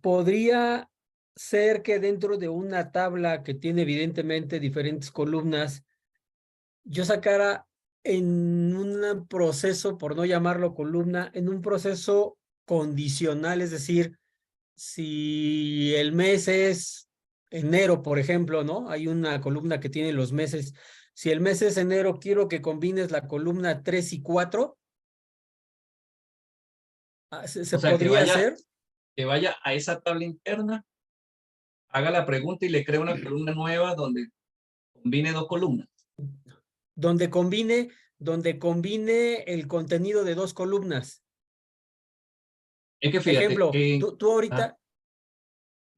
¿podría ser que dentro de una tabla que tiene evidentemente diferentes columnas, yo sacara en un proceso, por no llamarlo columna, en un proceso condicional, es decir, si el mes es enero, por ejemplo, ¿no? Hay una columna que tiene los meses, si el mes es enero, quiero que combines la columna 3 y 4. ¿Se O sea, podría hacer? que vaya a esa tabla interna, haga la pregunta y le crea una columna nueva donde combine dos columnas. Donde combine el contenido de dos columnas. Es que fíjate, Ejemplo, tú ah, ahorita,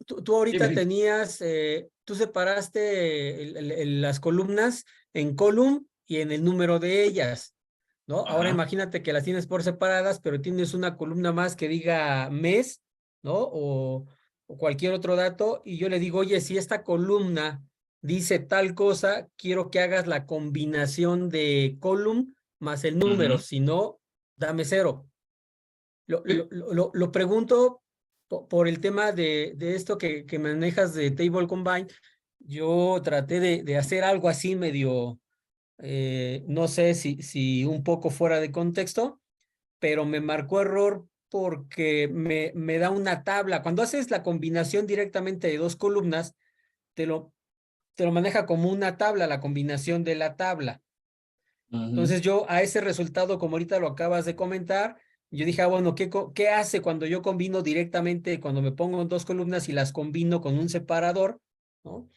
tú ahorita dime. tenías, tú separaste las columnas en column y en el número de ellas, ¿no? Ahora Ajá. imagínate que las tienes por separadas, pero tienes una columna más que diga mes, ¿no? O cualquier otro dato, y yo le digo, oye, si esta columna dice tal cosa, quiero que hagas la combinación de column más el número, Ujú. si no, dame 0. Sí. Lo pregunto por el tema de esto que manejas de Table Combine. Yo traté de hacer algo así medio, no sé si un poco fuera de contexto, pero me marcó error porque me da una tabla. Cuando haces la combinación directamente de dos columnas, te lo, te lo maneja como una tabla, la combinación de la tabla. Ujú. Entonces yo a ese resultado, como ahorita lo acabas de comentar, yo dije, bueno, ¿qué hace cuando yo combino directamente, cuando me pongo en dos columnas y las combino con un separador? ¿No?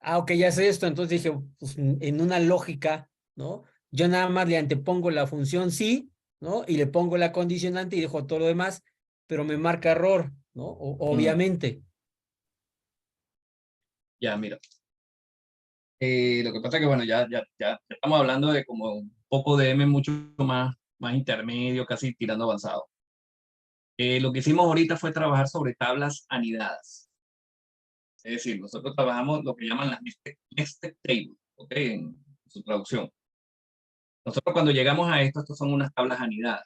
Ok, ya sé esto. Entonces dije, pues en una lógica, ¿no? Yo nada más le antepongo la función sí, ¿no? Y le pongo la condicionante y dejo todo lo demás, pero me marca error, ¿no? Mm. Obviamente. Ya, mira. Lo que pasa es que, bueno, ya estamos hablando de como un poco de M mucho más intermedio, casi tirando avanzado. Lo que hicimos ahorita fue trabajar sobre tablas anidadas. Es decir, nosotros trabajamos lo que llaman las nested table, ¿ok? En su traducción. Nosotros cuando llegamos a esto, estos son unas tablas anidadas.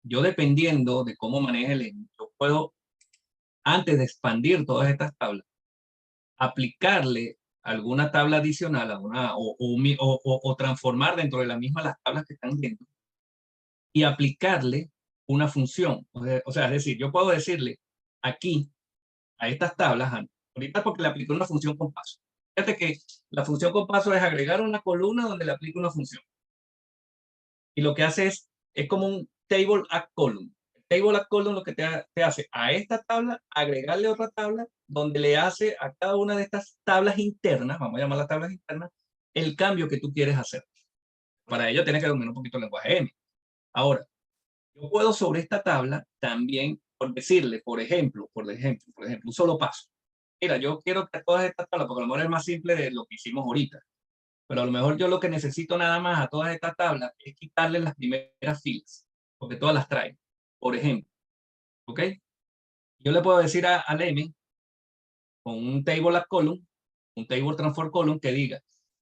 Yo dependiendo de cómo maneje el, yo puedo, antes de expandir todas estas tablas, aplicarle alguna tabla adicional a una, o transformar dentro de la misma las tablas que están dentro y aplicarle una función. O sea, es decir, yo puedo decirle aquí a estas tablas, ahorita porque le aplico una función con paso. Fíjate que la función con paso es agregar una columna donde le aplico una función. Y lo que hace es como un table add column. Table add column lo que te hace a esta tabla agregarle otra tabla donde le hace a cada una de estas tablas internas, vamos a llamarlas tablas internas, el cambio que tú quieres hacer. Para ello tienes que dominar un poquito el lenguaje M. Ahora, yo puedo sobre esta tabla también por decirle, por ejemplo, un solo paso. Mira, yo quiero que todas estas tablas, porque a lo mejor es más simple de lo que hicimos ahorita, pero a lo mejor yo lo que necesito nada más a todas estas tablas es quitarle las primeras filas, porque todas las traen. Por ejemplo, ¿ok? Yo le puedo decir al M con un table add column, un table transform column que diga,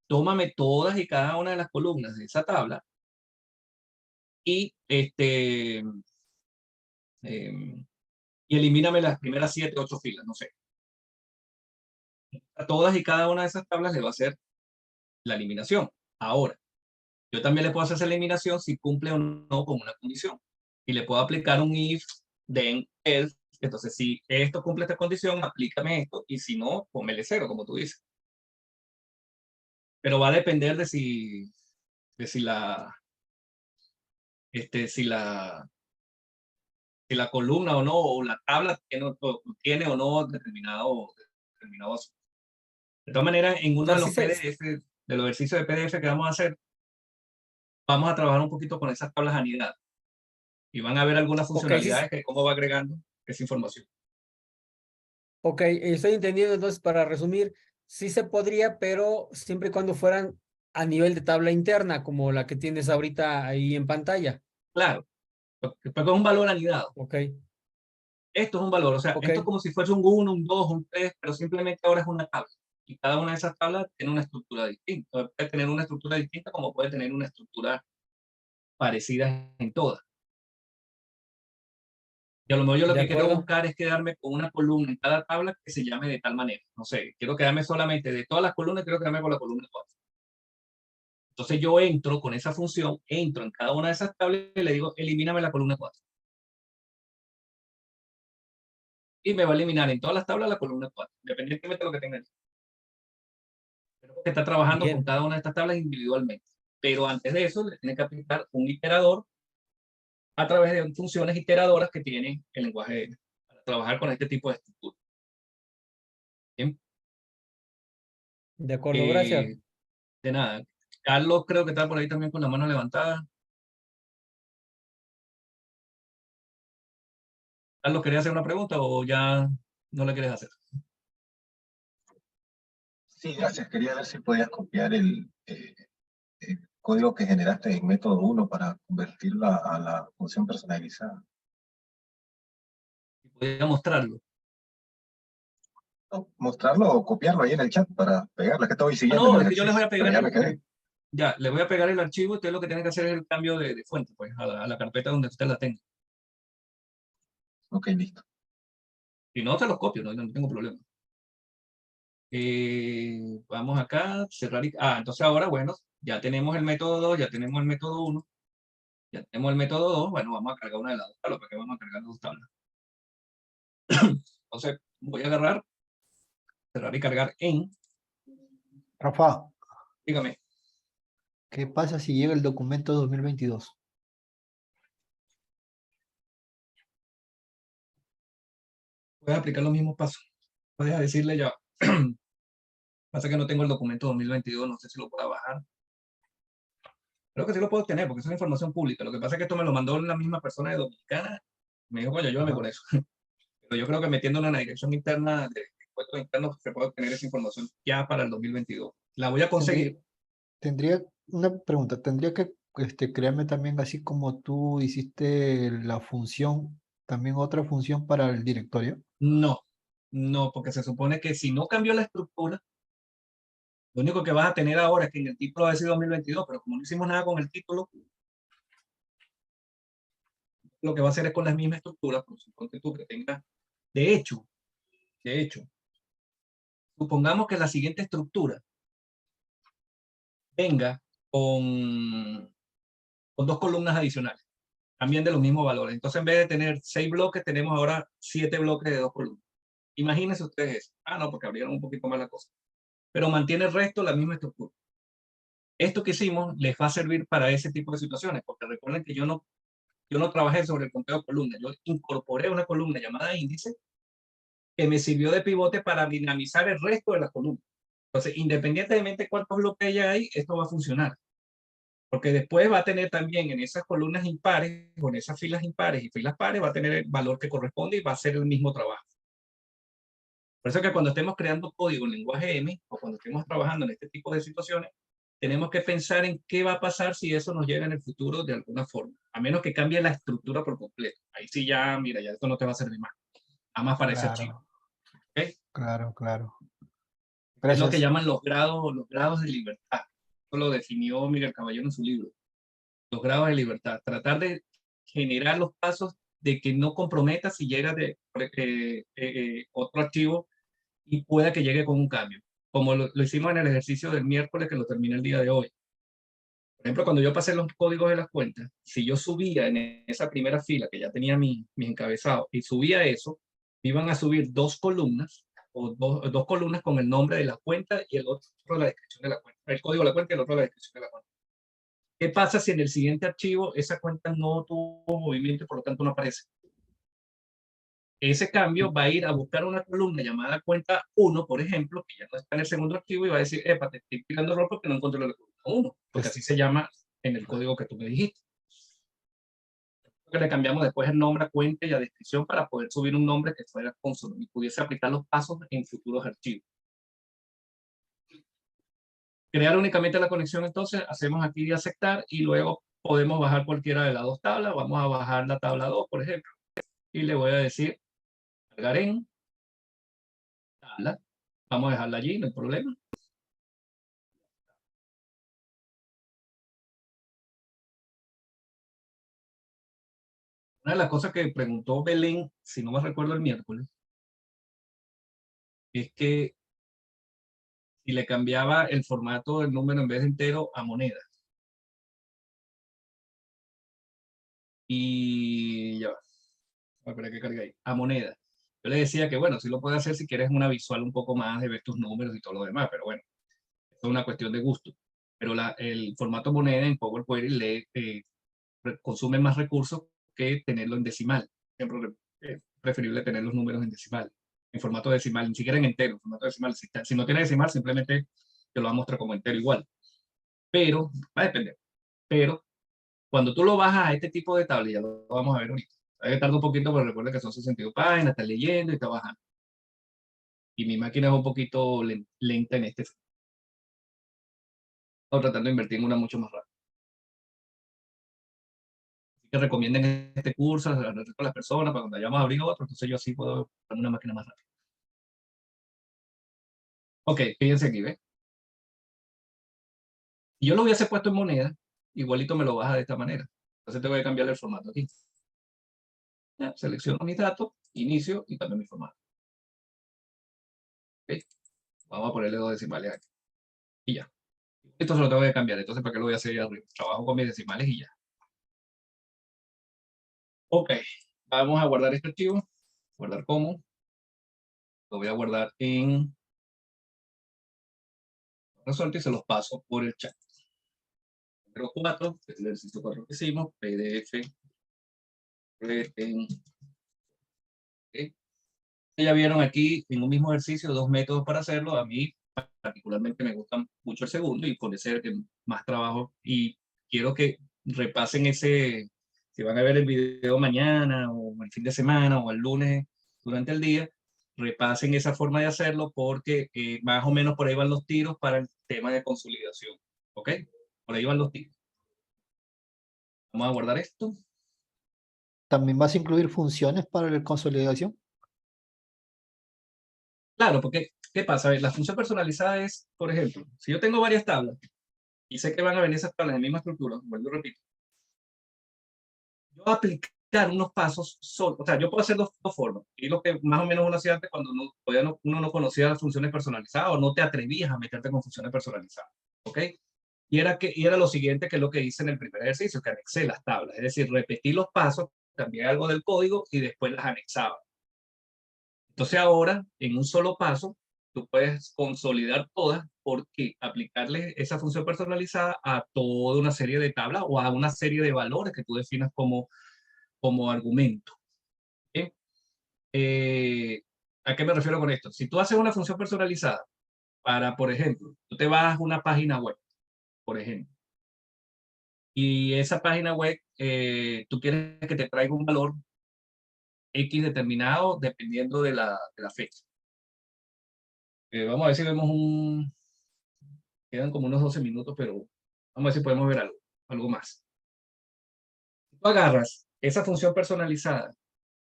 tómame todas y cada una de las columnas de esa tabla y y elimíname las primeras 7, 8 filas, no sé. A todas y cada una de esas tablas le va a hacer la eliminación. Ahora, yo también le puedo hacer esa eliminación si cumple o no con una condición. Y le puedo aplicar un if, then, else. Entonces, si esto cumple esta condición, aplícame esto. Y si no, póngale 0, como tú dices. Pero va a depender de si la, si la, si la columna o no, o la tabla tiene o no determinado asunto. De todas maneras, en O uno sea, de sí los se, PDF, de los ejercicios de PDF que vamos a hacer, vamos a trabajar un poquito con esas tablas anidadas. Y van a ver algunas ok, funcionalidades que cómo va agregando esa información. ok, estoy entendiendo entonces, para resumir, sí se podría, pero siempre y cuando fueran a nivel de tabla interna, como la que tienes ahorita ahí en pantalla. Claro, porque es un valor anidado. Ok, Esto es un valor, o sea, ok, esto es como si fuese un 1, un 2, un 3, pero simplemente ahora es una tabla. Y cada una de esas tablas tiene una estructura distinta. Puede tener una estructura distinta como puede tener una estructura parecida en todas. Y a lo mejor yo lo de que quiero acuerdo. buscar es quedarme con una columna en cada tabla que se llame de tal manera. No sé, quiero quedarme solamente de todas las columnas, quiero quedarme con la columna 4. Entonces yo entro con esa función, entro en cada una de esas tablas y le digo, elimíname la columna 4. Y me va a eliminar en todas las tablas la columna 4, independientemente de lo que tenga. que está trabajando Bien. con cada una de estas tablas individualmente. Pero antes de eso, le tiene que aplicar un iterador a través de funciones iteradoras que tiene el lenguaje M para trabajar con este tipo de estructura. Bien. De acuerdo, gracias. De nada. Carlos creo que está por ahí también con la mano levantada. Carlos, ¿quería hacer una pregunta o ya no la quieres hacer? Sí, gracias. Quería ver si podías copiar el código que generaste en método 1 para convertirlo a la función personalizada. Podría mostrarlo. No, mostrarlo o copiarlo ahí en el chat para pegarlo. Que estoy siguiendo No, el es que yo les voy ejercicio, a pero pegar ya me quedé. ya, le voy a pegar el archivo y usted lo que tiene que hacer es el cambio de fuente, pues, a la carpeta donde usted la tenga. Ok, listo. Si no, se los copio, no tengo problema. Vamos acá, cerrar. Entonces ahora, bueno, ya tenemos el método 2, ya tenemos el método 1, ya tenemos el método 2. Bueno, vamos a cargar una de las dos tablas, porque vamos a cargar las dos tablas. Entonces, voy a agarrar, cerrar y cargar en. Rafa, Dígame. ¿qué pasa si llega el documento 2022? Puedes aplicar los mismos pasos. Puedes decirle ya. Pasa que no tengo el documento 2022, no sé si lo puedo bajar. Creo que sí lo puedo tener porque es una información pública. Lo que pasa es que esto me lo mandó la misma persona de Dominicana. Me dijo, oye, ayúdame con eso. Pero yo creo que metiéndola en la dirección interna de impuestos internos se puede obtener esa información ya para el 2022. La voy a conseguir. Tendría una pregunta, tendría que crearme también, así como tú hiciste la función, también otra función para el directorio. No, no, porque se supone que si no cambió la estructura, lo único que vas a tener ahora es que en el título va a decir 2022, pero como no hicimos nada con el título, lo que va a hacer es con las mismas estructuras, por supuesto tú que tengas. De hecho, supongamos que la siguiente estructura venga con dos columnas adicionales, también de los mismos valores. Entonces, en vez de tener 6 bloques, tenemos ahora 7 bloques de 2 columnas. Imagínense ustedes eso. No, porque abrieron un poquito más la cosa. Pero mantiene el resto la misma estructura. Esto que hicimos les va a servir para ese tipo de situaciones, porque recuerden que yo no trabajé sobre el conteo de columnas. Yo incorporé una columna llamada índice que me sirvió de pivote para dinamizar el resto de las columnas. Entonces, independientemente de cuántos bloques hay, esto va a funcionar. Porque después va a tener también en esas columnas impares, o en esas filas impares y filas pares, va a tener el valor que corresponde y va a ser el mismo trabajo. Por eso que cuando estemos creando código en lenguaje M, o cuando estemos trabajando en este tipo de situaciones, tenemos que pensar en qué va a pasar si eso nos llega en el futuro de alguna forma, a menos que cambie la estructura por completo. Ahí sí ya, mira, ya esto no te va a servir más. Nada más para ese archivo. ¿Okay? Claro. Es lo que Gracias. llaman los grados de libertad. Eso lo definió Miguel Caballero en su libro. Los grados de libertad. Tratar de generar los pasos de que no comprometa si llega de otro archivo y pueda que llegue con un cambio. Como lo hicimos en el ejercicio del miércoles que lo terminé el día de hoy. Por ejemplo, cuando yo pasé los códigos de las cuentas, si yo subía en esa primera fila que ya tenía mis encabezados y subía eso, iban a subir 2 columnas o dos columnas con el nombre de la cuenta y el otro la descripción de la cuenta. El código de la cuenta y el otro la descripción de la cuenta. ¿Qué pasa si en el siguiente archivo esa cuenta no tuvo movimiento y por lo tanto no aparece? Ese cambio va a ir a buscar una columna llamada cuenta 1, por ejemplo, que ya no está en el segundo archivo y va a decir, te estoy tirando error porque no encontré la columna 1, porque así se llama en el código que tú me dijiste. Que le cambiamos después el nombre a cuenta y a descripción para poder subir un nombre que fuera consono y pudiese aplicar los pasos en futuros archivos. Crear únicamente la conexión, entonces, hacemos aquí de aceptar y luego podemos bajar cualquiera de las dos tablas. Vamos a bajar la tabla 2, por ejemplo, y le voy a decir cargar en tabla. Vamos a dejarla allí, no hay problema. Una de las cosas que preguntó Belén, si no me recuerdo el miércoles, es que si le cambiaba el formato del número en vez de entero a moneda. Y ya va. A ver qué carga ahí. A moneda. Yo le decía que, bueno, sí lo puede hacer si quieres una visual un poco más de ver tus números y todo lo demás, pero bueno, Es una cuestión de gusto. Pero el formato moneda en Power Query consume más recursos que tenerlo en decimal. Siempre es preferible tener los números en decimal, en formato decimal, ni siquiera en entero, en formato decimal. Si no tiene decimal, simplemente te lo va a mostrar como entero igual. Pero, va a depender. Pero, cuando tú lo bajas a este tipo de tabla, ya lo vamos a ver ahorita. Tarda un poquito, pero recuerda que son 62 páginas, está leyendo y está bajando. Y mi máquina es un poquito lenta en este. Estoy tratando de invertir en una mucho más rápida. Que recomienden este curso a las personas para cuando vayamos a abrir otro, entonces yo así puedo poner una máquina más rápida. Ok, fíjense aquí, ¿ves? Si yo lo hubiese puesto en moneda, igualito me lo baja de esta manera. Entonces tengo que cambiar el formato aquí. Ya, selecciono mis datos, inicio y cambio mi formato. Okay. Vamos a ponerle 2 decimales aquí. Y ya. Esto se lo tengo que cambiar, entonces ¿para qué lo voy a hacer ahí arriba? Trabajo con mis decimales y ya. Ok, vamos a guardar este archivo. Guardar como. Lo voy a guardar en resuelto y se los paso por el chat. Número 4, que es el ejercicio 4 que hicimos, PDF. Okay. Ya vieron aquí en un mismo ejercicio 2 métodos para hacerlo. A mí particularmente me gusta mucho el segundo y puede ser que más trabajo. Y quiero que repasen ese, si van a ver el video mañana o el fin de semana o el lunes durante el día, repasen esa forma de hacerlo porque más o menos por ahí van los tiros para el tema de consolidación. ¿Ok? Por ahí van los tiros. Vamos a guardar esto. ¿También vas a incluir funciones para la consolidación? Claro, porque ¿qué pasa? La función personalizada es, por ejemplo, si yo tengo varias tablas y sé que van a venir esas tablas de misma estructura, vuelvo y repito, yo voy a aplicar unos pasos solo, o sea, yo puedo hacer dos formas, y lo que más o menos uno hacía antes cuando uno no conocía las funciones personalizadas o no te atrevías a meterte con funciones personalizadas, ¿ok? Y era lo siguiente que es lo que hice en el primer ejercicio, que anexé las tablas, es decir, repetí los pasos, cambié algo del código y después las anexaba. Entonces ahora, en un solo paso, tú puedes consolidar todas porque aplicarle esa función personalizada a toda una serie de tablas o a una serie de valores que tú definas como argumento. ¿Bien? ¿A qué me refiero con esto? Si tú haces una función personalizada para, por ejemplo, tú te vas a una página web, por ejemplo, y esa página web, tú quieres que te traiga un valor X determinado dependiendo de la fecha. Vamos a ver si vemos quedan como unos 12 minutos, pero vamos a ver si podemos ver algo más. Tú agarras esa función personalizada,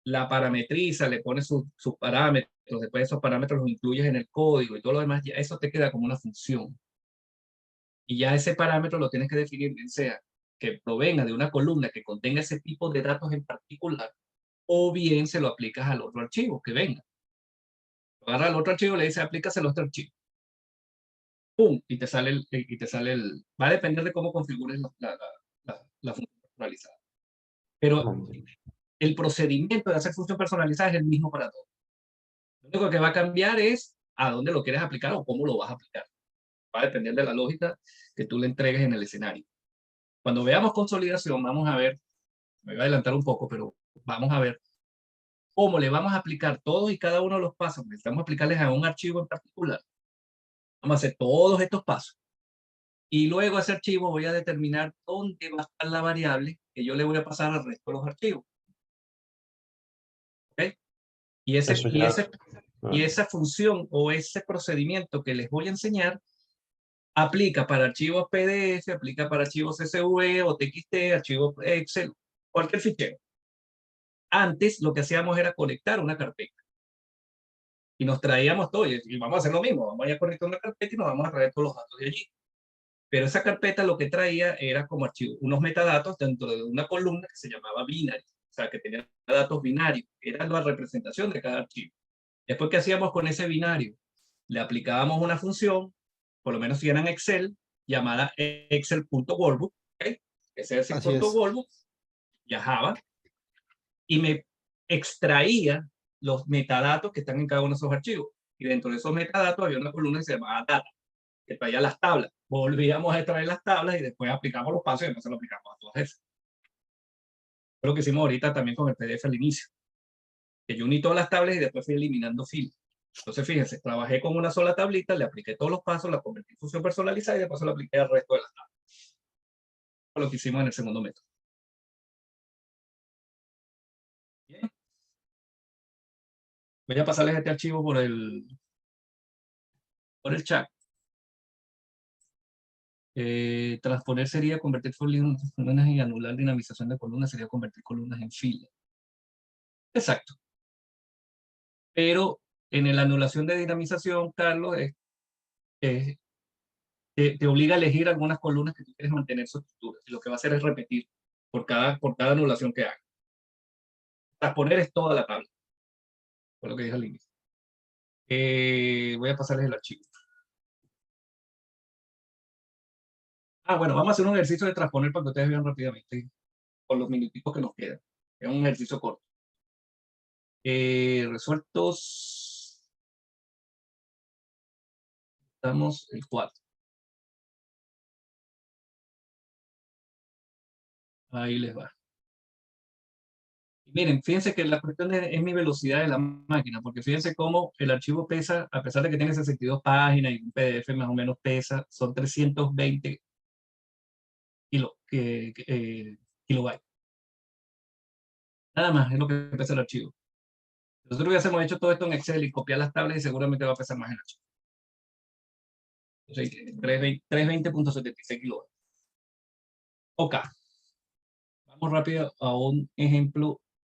la parametriza, le pones sus parámetros, después esos parámetros los incluyes en el código y todo lo demás, ya eso te queda como una función. Y ya ese parámetro lo tienes que definir, bien sea que provenga de una columna que contenga ese tipo de datos en particular, o bien se lo aplicas al otro archivo que venga. Agarra al otro archivo y le dice, aplícaselo a este archivo. ¡Pum! Y te sale va a depender de cómo configures la función personalizada. Pero el procedimiento de hacer función personalizada es el mismo para todos. Lo único que va a cambiar es a dónde lo quieres aplicar o cómo lo vas a aplicar. Va a depender de la lógica que tú le entregues en el escenario. Cuando veamos consolidación, vamos a ver, me voy a adelantar un poco, pero vamos a ver cómo le vamos a aplicar todos y cada uno de los pasos. Necesitamos aplicarles a un archivo en particular. Vamos a hacer todos estos pasos. Y luego ese archivo voy a determinar dónde va a estar la variable que yo le voy a pasar al resto de los archivos. ¿Ok? Y esa función o ese procedimiento que les voy a enseñar aplica para archivos PDF, aplica para archivos CSV o TXT, archivos Excel, cualquier fichero. Antes lo que hacíamos era conectar una carpeta. Y nos traíamos todo, y vamos a hacer lo mismo, vamos a conectar una carpeta y nos vamos a traer todos los datos de allí. Pero esa carpeta lo que traía era como archivo, unos metadatos dentro de una columna que se llamaba binary, o sea, que tenía datos binarios, era la representación de cada archivo. Después, ¿qué hacíamos con ese binario? Le aplicábamos una función, por lo menos si era en Excel, llamada excel.workbook, ¿okay? Ese es excel.workbook, viajaba y me extraía los metadatos que están en cada uno de esos archivos. Y dentro de esos metadatos había una columna que se llamaba data. que traía las tablas. Volvíamos a extraer las tablas y después aplicamos los pasos y después se lo aplicamos a todas esas. Fue lo que hicimos ahorita también con el PDF al inicio. Que yo uní todas las tablas y después fui eliminando filas. Entonces, fíjense, trabajé con una sola tablita, le apliqué todos los pasos, la convertí en función personalizada y después se lo apliqué al resto de las tablas. Fue lo que hicimos en el segundo método. Bien. Voy a pasarles este archivo por el chat. Transponer sería convertir columnas y anular dinamización de columnas sería convertir columnas en fila. Exacto. Pero en la anulación de dinamización, Carlos, te obliga a elegir algunas columnas que tú quieres mantener su estructura. Y lo que va a hacer es repetir por cada anulación que haga. Transponer es toda la tabla. Fue lo que dije al inicio. Voy a pasarles el archivo. Bueno, vamos a hacer un ejercicio de transponer para que ustedes vean rápidamente con los minutitos que nos quedan. Es un ejercicio corto. Resueltos. Estamos el 4. Ahí les va. Miren, fíjense que la cuestión es mi velocidad de la máquina, porque fíjense cómo el archivo pesa, a pesar de que tiene 62 páginas y un PDF más o menos pesa, son 320 kilobytes. Nada más es lo que pesa el archivo. Nosotros hubiésemos hecho todo esto en Excel y copiar las tablas y seguramente va a pesar más el archivo. Entonces, 320.76 kilobytes. Ok. Vamos rápido a un ejemplo